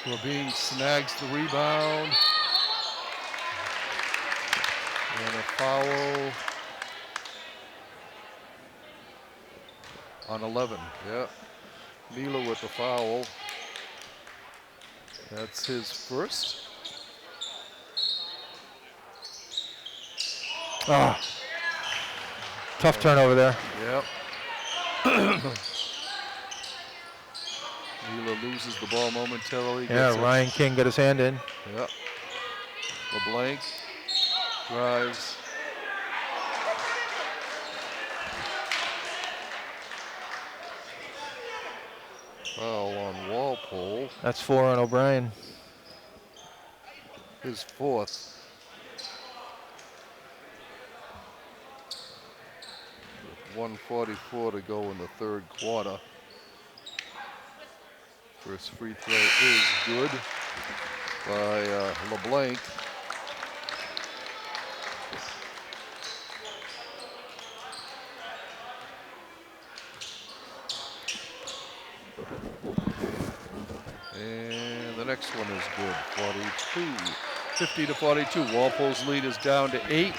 A: Levine snags the rebound. And a foul on 11. Yeah. Mila with the foul. That's his first.
B: Ah, tough turnover there.
A: Yep. Mila loses the ball momentarily.
B: Yeah,
A: gets it.
B: Ryan King got his hand in.
A: Yep. LeBlanc drives. Foul on Walpole.
B: That's 4 on O'Brien.
A: His fourth. With 1:44 to go in the third quarter. First free throw is good by LeBlanc. And the next one is good, 50 to 42. Walpole's lead is down to 8.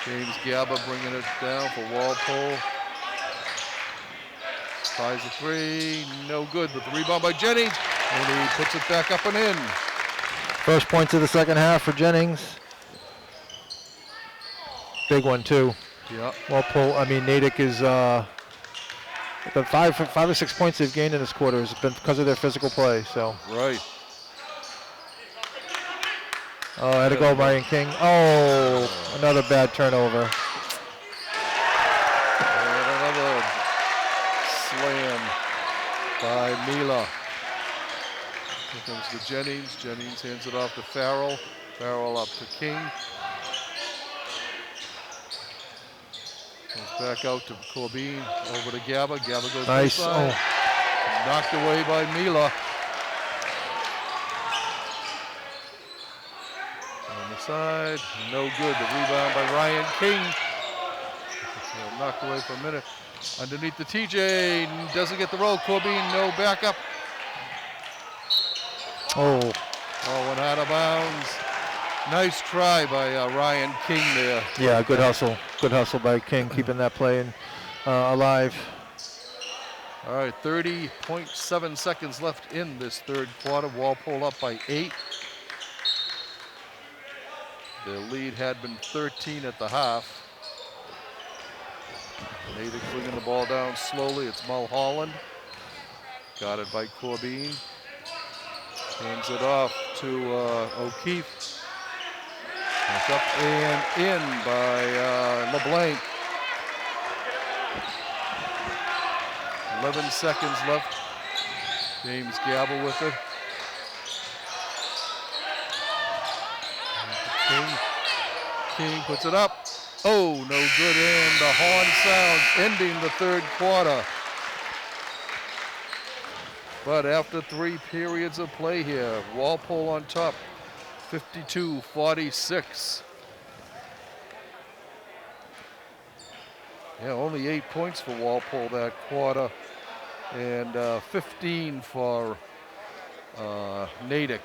A: James Gaba bringing it down for Walpole. Ties a 3, no good, but the rebound by Jennings, and he puts it back up and in.
B: First points of the second half for Jennings. Big one too.
A: Yeah,
B: Walpole, I mean, Natick is, the 5 or 6 points they've gained in this quarter has been because of their physical play, so.
A: right.
B: Oh, had to go Ryan King. Oh, another bad turnover.
A: And another slam by Mila. Here comes to Jennings. Jennings hands it off to Farrell. Farrell up to King. Comes back out to Corbin. Over to Gaba. Gaba goes
B: Nice.
A: inside.
B: Oh.
A: Knocked away by Mila. On the side, no good. The rebound by Ryan King. Knocked away for a minute. Underneath the TJ, doesn't get the roll. Corbin, no backup.
B: Oh,
A: Went out of bounds. Nice try by Ryan King there.
B: yeah, good hustle. Good hustle by King, keeping that play alive.
A: All right, 30.7 seconds left in this third quarter. Walpole up by 8. Their lead had been 13 at the half. Natick bringing the ball down slowly. It's Mulholland. Got it by Corbin. Hands it off to O'Keefe. It's up and in by LeBlanc. 11 seconds left. James Gaba with it. King puts it up. Oh, no good, and the horn sounds, ending the third quarter. But after 3 periods of play here, Walpole on top, 52-46. Yeah, only 8 points for Walpole that quarter, and 15 for Natick.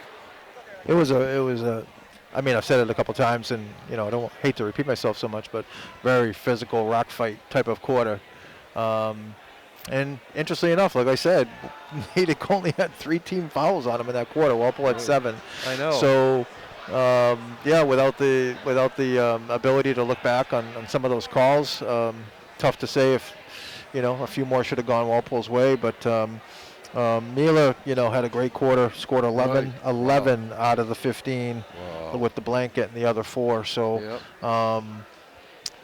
B: It was a. I mean, I've said it a couple times, and I don't hate to repeat myself so much, but very physical rock fight type of quarter. And interestingly enough, like I said, Natick only had 3 team fouls on him in that quarter. Walpole had 7.
A: I know.
B: So, yeah, without the ability to look back on some of those calls, tough to say if a few more should have gone Walpole's way, but. Mila, had a great quarter, scored 11 out of the 15 with the blanket and the other 4. So,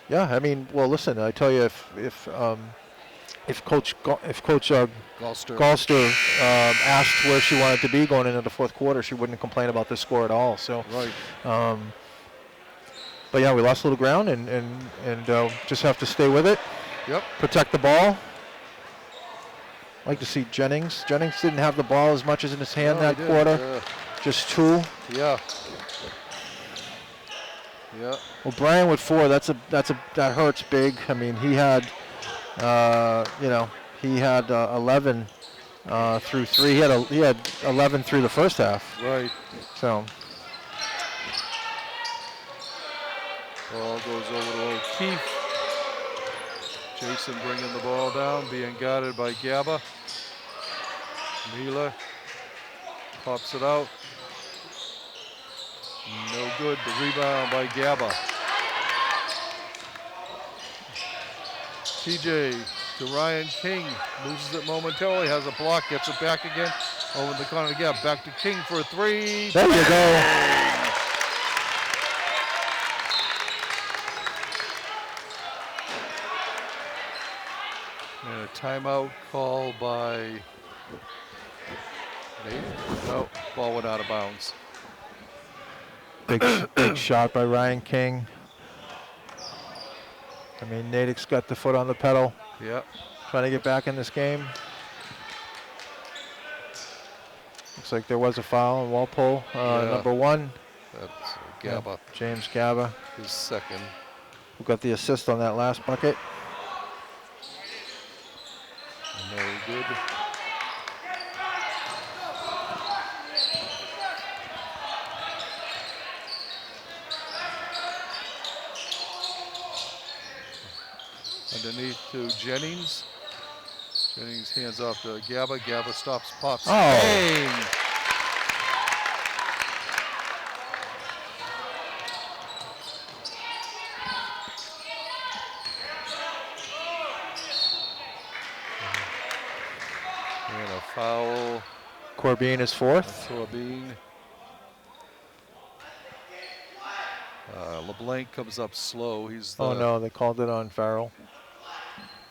B: yeah, I mean, well, listen, I tell you, if Coach Gallster asked where she wanted to be going into the fourth quarter, she wouldn't complain about this score at all. So, But yeah, we lost a little ground and just have to stay with it.
A: Yep.
B: Protect the ball. Like to see Jennings. Jennings didn't have the ball as much as in his hand
A: No, he
B: that
A: did.
B: quarter. Just 2.
A: Yeah. Yeah.
B: Well, Brian with 4. That hurts big. I mean, he had, he had 11 through 3. He had 11 through the first half.
A: Right.
B: So.
A: Ball goes over to O'Keefe. Jason bringing the ball down, being guarded by Gaba. Mila pops it out. No good. The rebound by Gaba. TJ to Ryan King. Loses it momentarily. Has a block. Gets it back again. Over the corner to Gaba. Back to King for a 3.
B: There you go.
A: And a timeout call by Nate. No, ball went out of bounds.
B: Big shot by Ryan King. I mean, Natick's got the foot on the pedal.
A: Yeah.
B: Trying to get back in this game. Looks like there was a foul on Walpole, number 1.
A: That's Gaba.
B: Yeah, James Gaba,
A: His second.
B: who got the assist on that last bucket.
A: No good. Underneath to Jennings. Jennings hands off to Gaba. Gaba stops, pops.
B: Oh.
A: Bang! And a foul.
B: Corbin is 4th.
A: Corbin. LeBlanc comes up slow. He's the
B: Oh no, they called it on Farrell.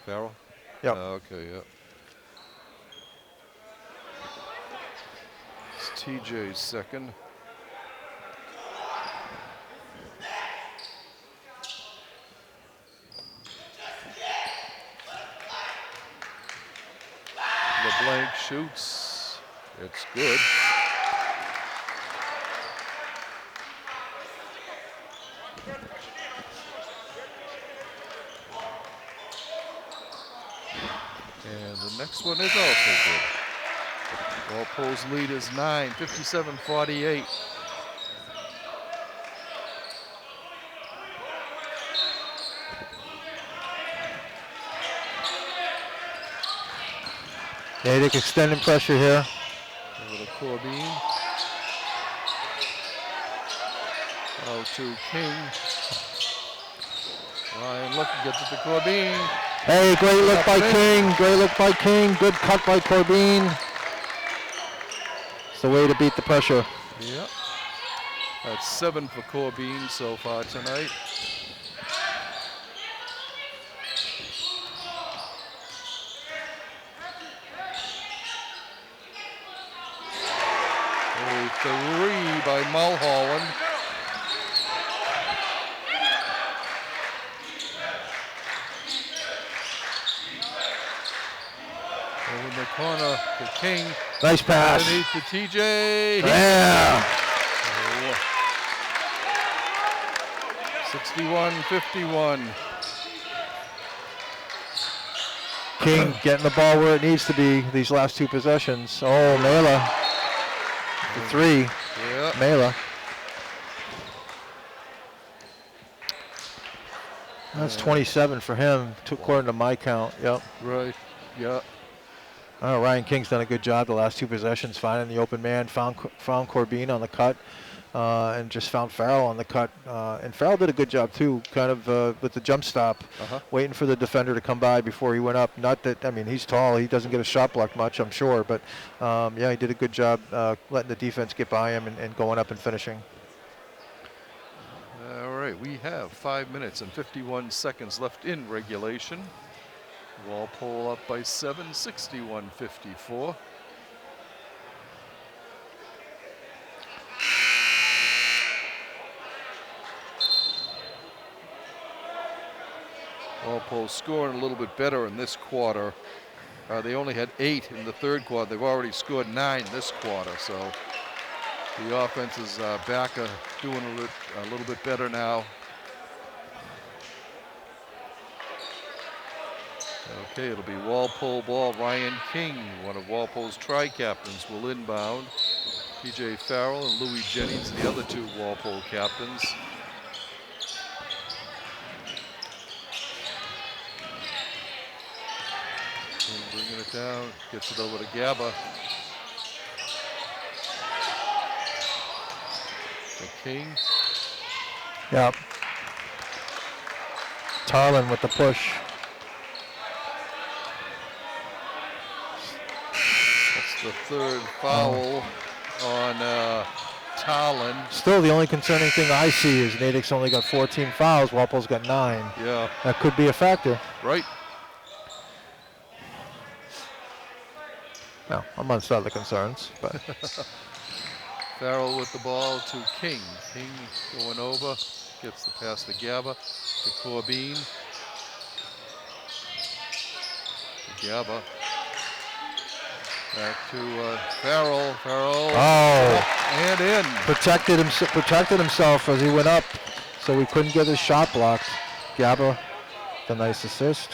A: Farrell?
B: Yep.
A: Okay, yeah. It's TJ's second. LeBlanc shoots. It's good. And the next one is also good. Walpole's lead is 9, 57-48.
B: Natick extending pressure here.
A: Over to Corbin. Out to King. Ryan looking, gets it to Corbin.
B: Hey, great look by King. Great look by King. Good cut by Corbin. It's the way to beat the pressure.
A: Yep. That's 7 for Corbin so far tonight. A 3 by Mulholland. Over in the corner to King.
B: Nice pass.
A: Underneath to TJ.
B: Yeah.
A: 61-51.
B: King getting the ball where it needs to be these last 2 possessions. Oh, Mela. The 3.
A: Yeah.
B: Mela. That's 27 for him, according to my count. Yep.
A: Right. Yeah.
B: Ryan King's done a good job the last 2 possessions, finding the open man, found Corbin on the cut, and just found Farrell on the cut. And Farrell did a good job too, kind of with the jump stop, waiting for the defender to come by before he went up. Not that, I mean, he's tall, he doesn't get a shot block much, I'm sure, but yeah, he did a good job letting the defense get by him and going up and finishing.
A: All right, we have 5 minutes and 51 seconds left in regulation. Walpole up by 7, 61-54. Walpole scoring a little bit better in this quarter. They only had 8 in the third quarter. They've already scored 9 this quarter. So the offense is back doing a little bit better now. Okay, it'll be Walpole ball. Ryan King, one of Walpole's tri-captains, will inbound. P.J. Farrell and Louis Jennings, the other 2 Walpole captains. And bringing it down, gets it over to Gaba. The King.
B: Yep. Tarlin with the push.
A: That's the third foul on Tarlin.
B: Still, the only concerning thing I see is Natick's only got 14 fouls. Walpole's got 9.
A: Yeah.
B: That could be a factor.
A: Right.
B: No, amongst other concerns, but
A: Farrell with the ball to King. King going over, gets the pass to Gaba, to Corbin. To Gaba. Back to Farrell. Farrell.
B: Oh.
A: And in.
B: protected himself as he went up, so he couldn't get his shot blocked. Gaba, the nice assist.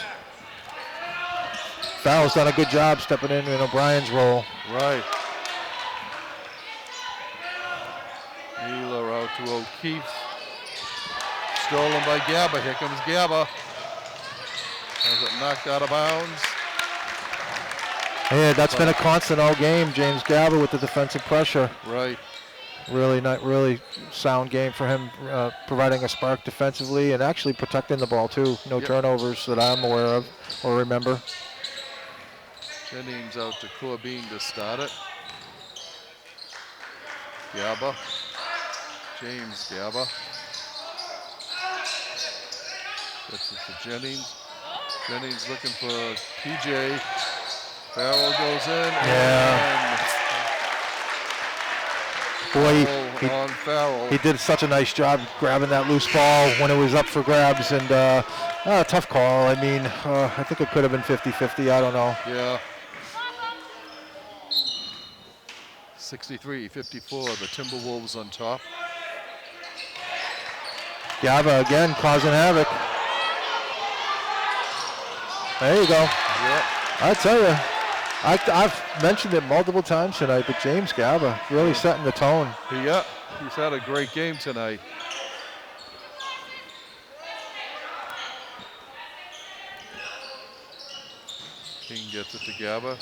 B: Farrell's done a good job stepping in O'Brien's role.
A: Right. Wheeler out to O'Keefe. Stolen by Gaba. Here comes Gaba. Has it knocked out of bounds.
B: Yeah, that's been a constant all game. James Gaba with the defensive pressure.
A: Right.
B: Really sound game for him, providing a spark defensively and actually protecting the ball too. No turnovers that I'm aware of or remember.
A: Jennings out to Corbin to start it. Gaba. James Gaba. Gets it to Jennings. Jennings looking for PJ. Farrell goes in.
B: Yeah. Boy,
A: on Farrell.
B: he did such a nice job grabbing that loose ball when it was up for grabs, and tough call. I mean, I think it could have been 50-50. I don't know.
A: Yeah. 63-54, the Timberwolves on top.
B: Gaba again causing havoc. There you go.
A: Yep.
B: I tell you, I've mentioned it multiple times tonight, but James Gaba really setting the tone.
A: Yeah, he's had a great game tonight. King gets it to Gaba.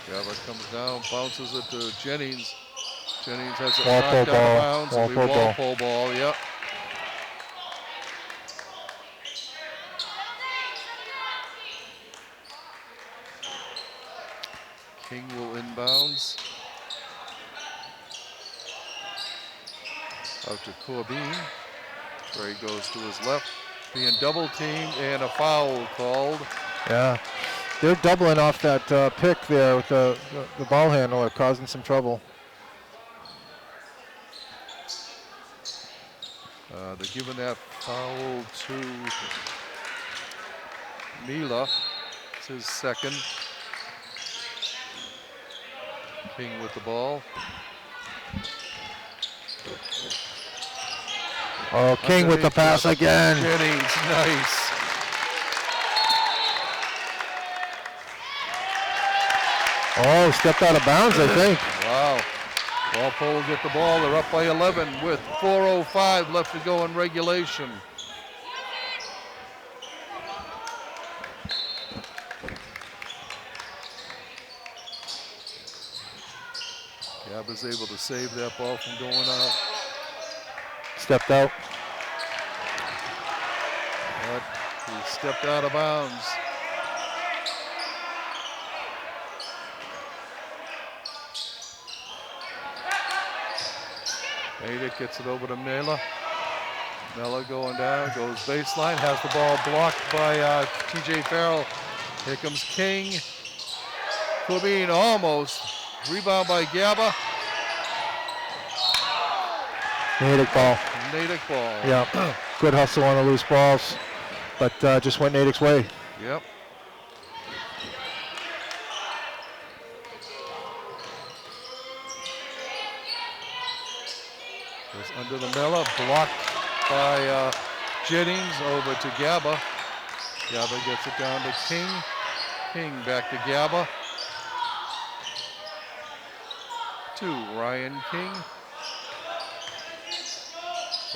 A: Gaba comes down, bounces it to Jennings. Jennings has it knocked out of bounds. Walpole ball, yep. King will inbounds. Out to Corbin. Where he goes to his left. Being double teamed and a foul called.
B: Yeah, they're doubling off that pick there with the ball handler, causing some trouble.
A: They're giving that foul to Mila. It's his second. King with the ball.
B: Oh, King with the pass again.
A: Jennings, nice.
B: Oh, stepped out of bounds, I think.
A: Wow. Walpole will get the ball. They're up by 11 with 4:05 left to go in regulation. Gaba's able to save that ball from going out.
B: Stepped out.
A: But he stepped out of bounds. Natick gets it over to Mela. Mela going down, goes baseline, has the ball blocked by T.J. Farrell. Here comes King. Corbin almost. Rebound by Gaba.
B: Natick ball.
A: Natick ball.
B: Yeah, good hustle on the loose balls. but just went Natick's way.
A: Yep. Goes under the Miller, blocked by Jennings, over to Gaba. Gaba gets it down to King. King back to Gaba. To Ryan King.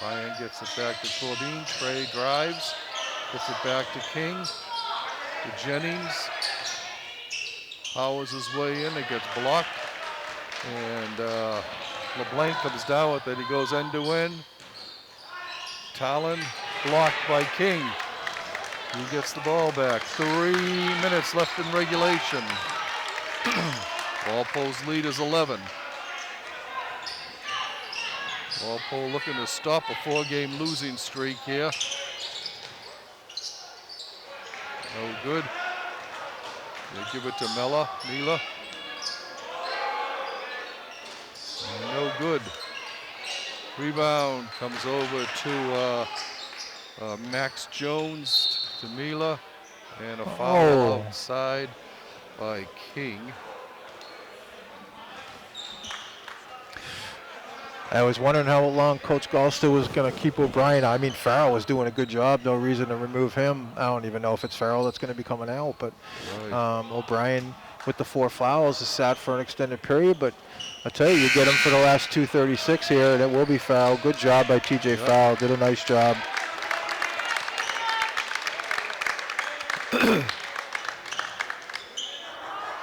A: Ryan gets it back to Corbin. Trey drives. Gets it back to King. To Jennings. Powers his way in. It gets blocked. And LeBlanc comes down with it. He goes end to end. Talon blocked by King. He gets the ball back. 3 minutes left in regulation. Walpole's lead is 11. Walpole looking to stop a 4-game losing streak here. No good. They give it to Mila. No good. Rebound comes over to Max Jones to Mila. And a foul outside by King.
B: I was wondering how long Coach Galster was going to keep O'Brien. I mean, Farrell was doing a good job. No reason to remove him. I don't even know if it's Farrell that's going to be coming out. But O'Brien, with the 4 fouls, is sat for an extended period. But I tell you get him for the last 2:36 here, and it will be Farrell. Good job by TJ Farrell. Did a nice job.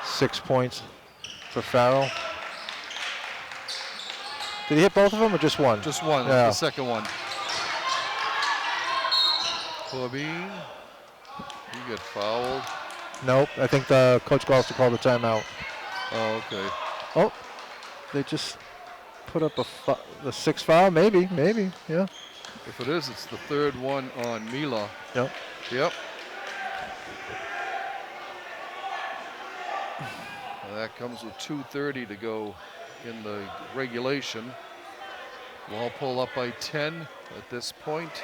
B: Six points for Farrell. Did he hit both of them or just one?
A: Just one,
B: Yeah.
A: the second one. Corbin, you get fouled.
B: Nope, I think the Coach Galster called the timeout.
A: Oh, okay.
B: Oh, they just put up the 6th foul, maybe, yeah.
A: If it is, it's the 3rd one on Mila.
B: Yep.
A: Yep. That comes with 2:30 to go in the regulation. Walpole up by 10 at this point.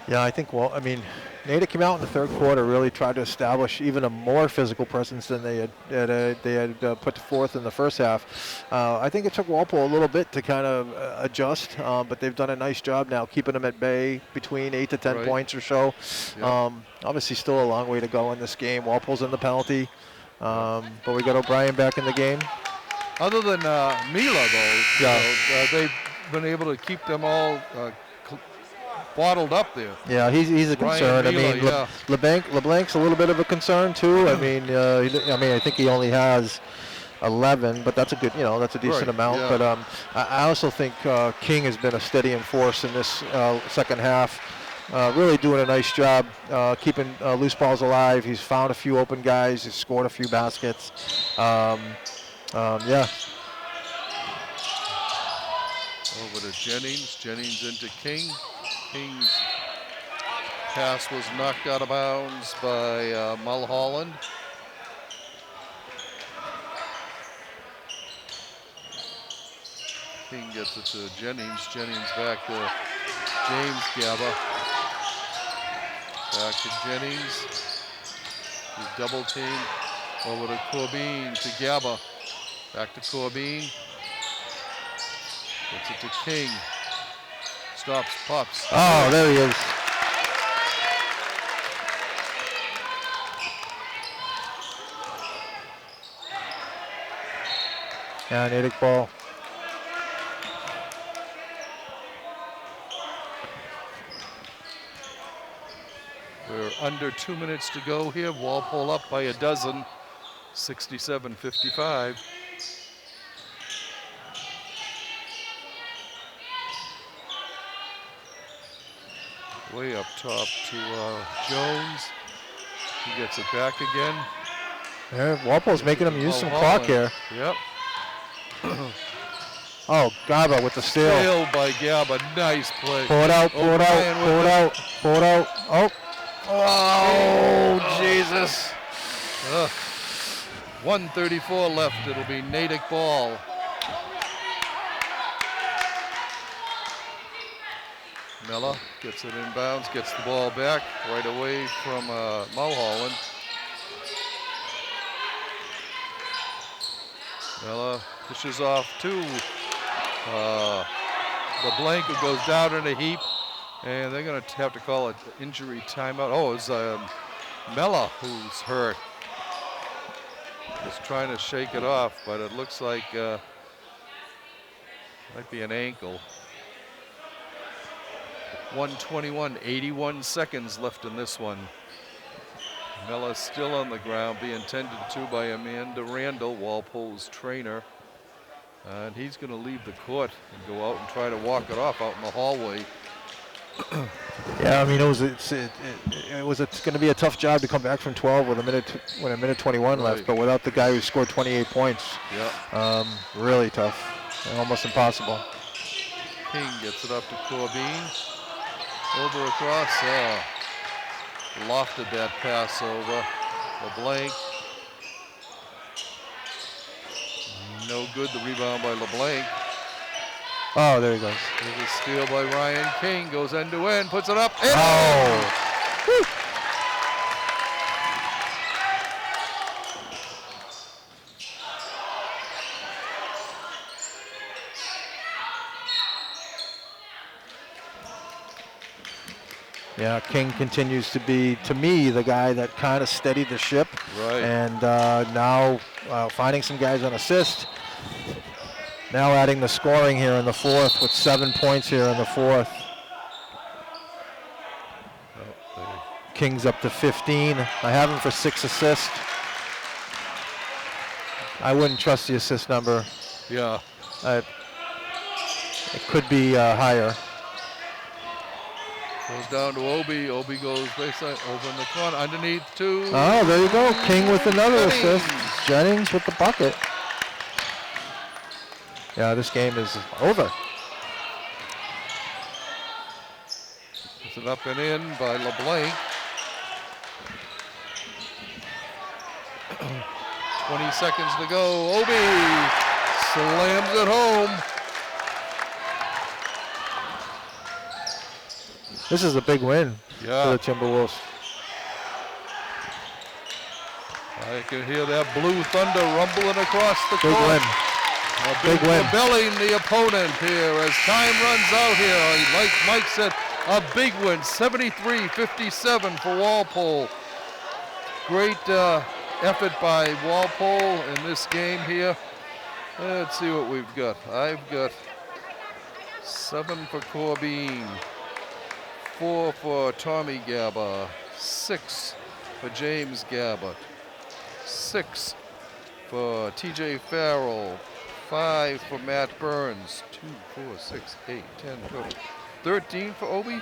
B: Yeah, I think, Natick came out in the 3rd quarter, really tried to establish even a more physical presence than they had put forth in the first half. I think it took Walpole a little bit to kind of adjust, but they've done a nice job now keeping them at bay between 8 to 10 points or so.
A: Yep.
B: Obviously still a long way to go in this game. Walpole's in the penalty, but we got O'Brien back in the game.
A: Other than Mila, though, they've been able to keep them all bottled up there.
B: Yeah, he's a concern.
A: Mila,
B: LeBlanc's a little bit of a concern too. I think he only has 11, but that's a good, that's a decent amount.
A: Yeah.
B: But I also think King has been a steadying force in this second half. Really doing a nice job keeping loose balls alive. He's found a few open guys. He's scored a few baskets. Yeah.
A: Over to Jennings. Jennings into King. King's pass was knocked out of bounds by Mulholland. King gets it to Jennings. Jennings back to James Gaba. Back to Jennings. He's double team. Over to Corbin to Gaba. Back to Corbin. Gets it to King. Stops, pops.
B: Oh, there he is. Yeah, Natick ball.
A: We're under 2 minutes to go here. Walpole up by a dozen, 67-55. Way up top to Jones. He gets it back again.
B: Yeah, Walpole's making him use some clock here.
A: Yep.
B: Oh, Gaba with the steal.
A: Steal by Gaba. Nice play.
B: Pull it out, pull it out, pull it out, pull it out. Oh.
A: Oh, Jesus. 1:34 left. It'll be Natick ball. Miller gets it inbounds, gets the ball back right away from Mulholland. Miller pushes off to LeBlanc, who goes down in a heap, and they're going to have to call an injury timeout. Oh, it's Miller who's hurt. Just trying to shake it off, but it looks like might be an ankle. 1:21, 81 seconds left in this one. Miller still on the ground, being tended to by Amanda Randall, Walpole's trainer. And he's going to leave the court and go out and try to walk it off out in the hallway.
B: Yeah, I mean it's going to be a tough job to come back from 12 with a minute 21 left, but without the guy who scored 28 points, really tough, almost impossible.
A: King gets it up to Corbin, over across, lofted that pass over. LeBlanc, no good. The rebound by LeBlanc.
B: Oh, there he goes.
A: There's a steal by Ryan King. Goes end to end, puts it up.
B: Woo. Yeah, King continues to be, to me, the guy that kind of steadied the ship.
A: Right.
B: And now finding some guys on assist. Now adding the scoring here in the fourth with 7 points here in the fourth. King's up to 15. I have him for 6 assists. I wouldn't trust the assist number.
A: Yeah.
B: It could be higher.
A: Goes down to Obi. Obi goes baseline, over in the corner, underneath two.
B: Oh, there you go. King with another assist. Jennings with the bucket. Yeah, this game is over.
A: Puts it up and in by LeBlanc. 20 seconds to go. Obi slams it home.
B: This is a big win for the Timberwolves.
A: I can hear that blue thunder rumbling across the court.
B: Big win.
A: A big win. Belling the opponent here as time runs out here. Like Mike said, a big win, 73-57 for Walpole. Great effort by Walpole in this game here. Let's see what we've got. I've got 7 for Corbin, 4 for Tommy Gabba, 6 for James Gabbard, 6 for TJ Farrell, 5 for Matt Burns, 2, 4, 6, 8, 10, 12, 13 for Obi.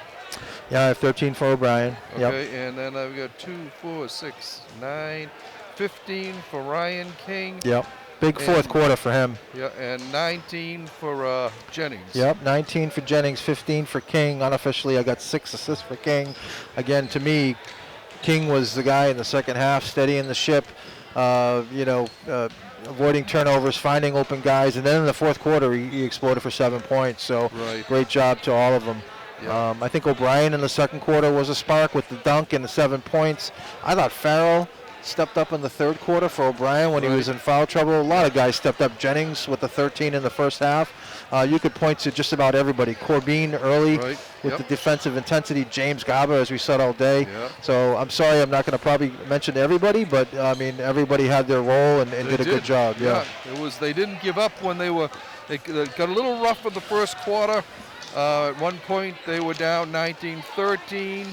B: Yeah, I have 13 for O'Brien.
A: Okay, and then I've got 2, 4, 6, 9, 15 for Ryan King.
B: Yep. Big fourth quarter for him.
A: Yeah, and 19 for Jennings.
B: Yep, 19 for Jennings, 15 for King. Unofficially, I got 6 assists for King. Again, to me, King was the guy in the second half, steadying the ship, avoiding turnovers, finding open guys. And then in the fourth quarter, he exploded for 7 points. So great job to all of them. Yeah. I think O'Brien in the second quarter was a spark with the dunk and the 7 points. I thought Farrell stepped up in the third quarter for O'Brien when he was in foul trouble. A lot of guys stepped up. Jennings with the 13 in the first half. You could point to just about everybody. Corbin early with the defensive intensity. James Gaba, as we said all day. So I'm sorry I'm not going to probably mention everybody, but I mean everybody had their role and did a good job. Yeah.
A: It was, they didn't give up when they got a little rough in the first quarter. At one point they were down 19-13.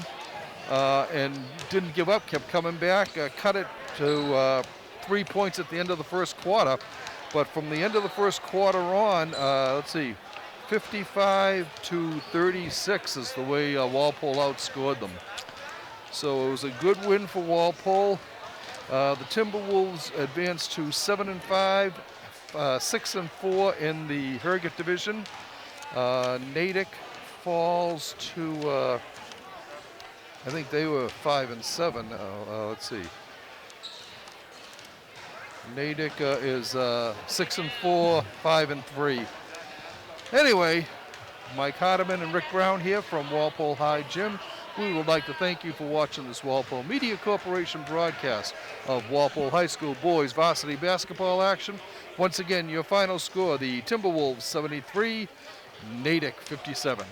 A: And didn't give up, kept coming back, cut it to 3 points at the end of the first quarter. But from the end of the first quarter on, 55-36 is the way Walpole outscored them. So it was a good win for Walpole. The Timberwolves advanced to 7-5, 6-4 in the Herget division. Natick falls to I think they were 5-7 now. Let's see. Natick is 6-4, 5-3. Anyway, Mike Hardiman and Rick Brown here from Walpole High Gym. We would like to thank you for watching this Walpole Media Corporation broadcast of Walpole High School boys varsity basketball action. Once again, your final score, the Timberwolves 73, Natick 57.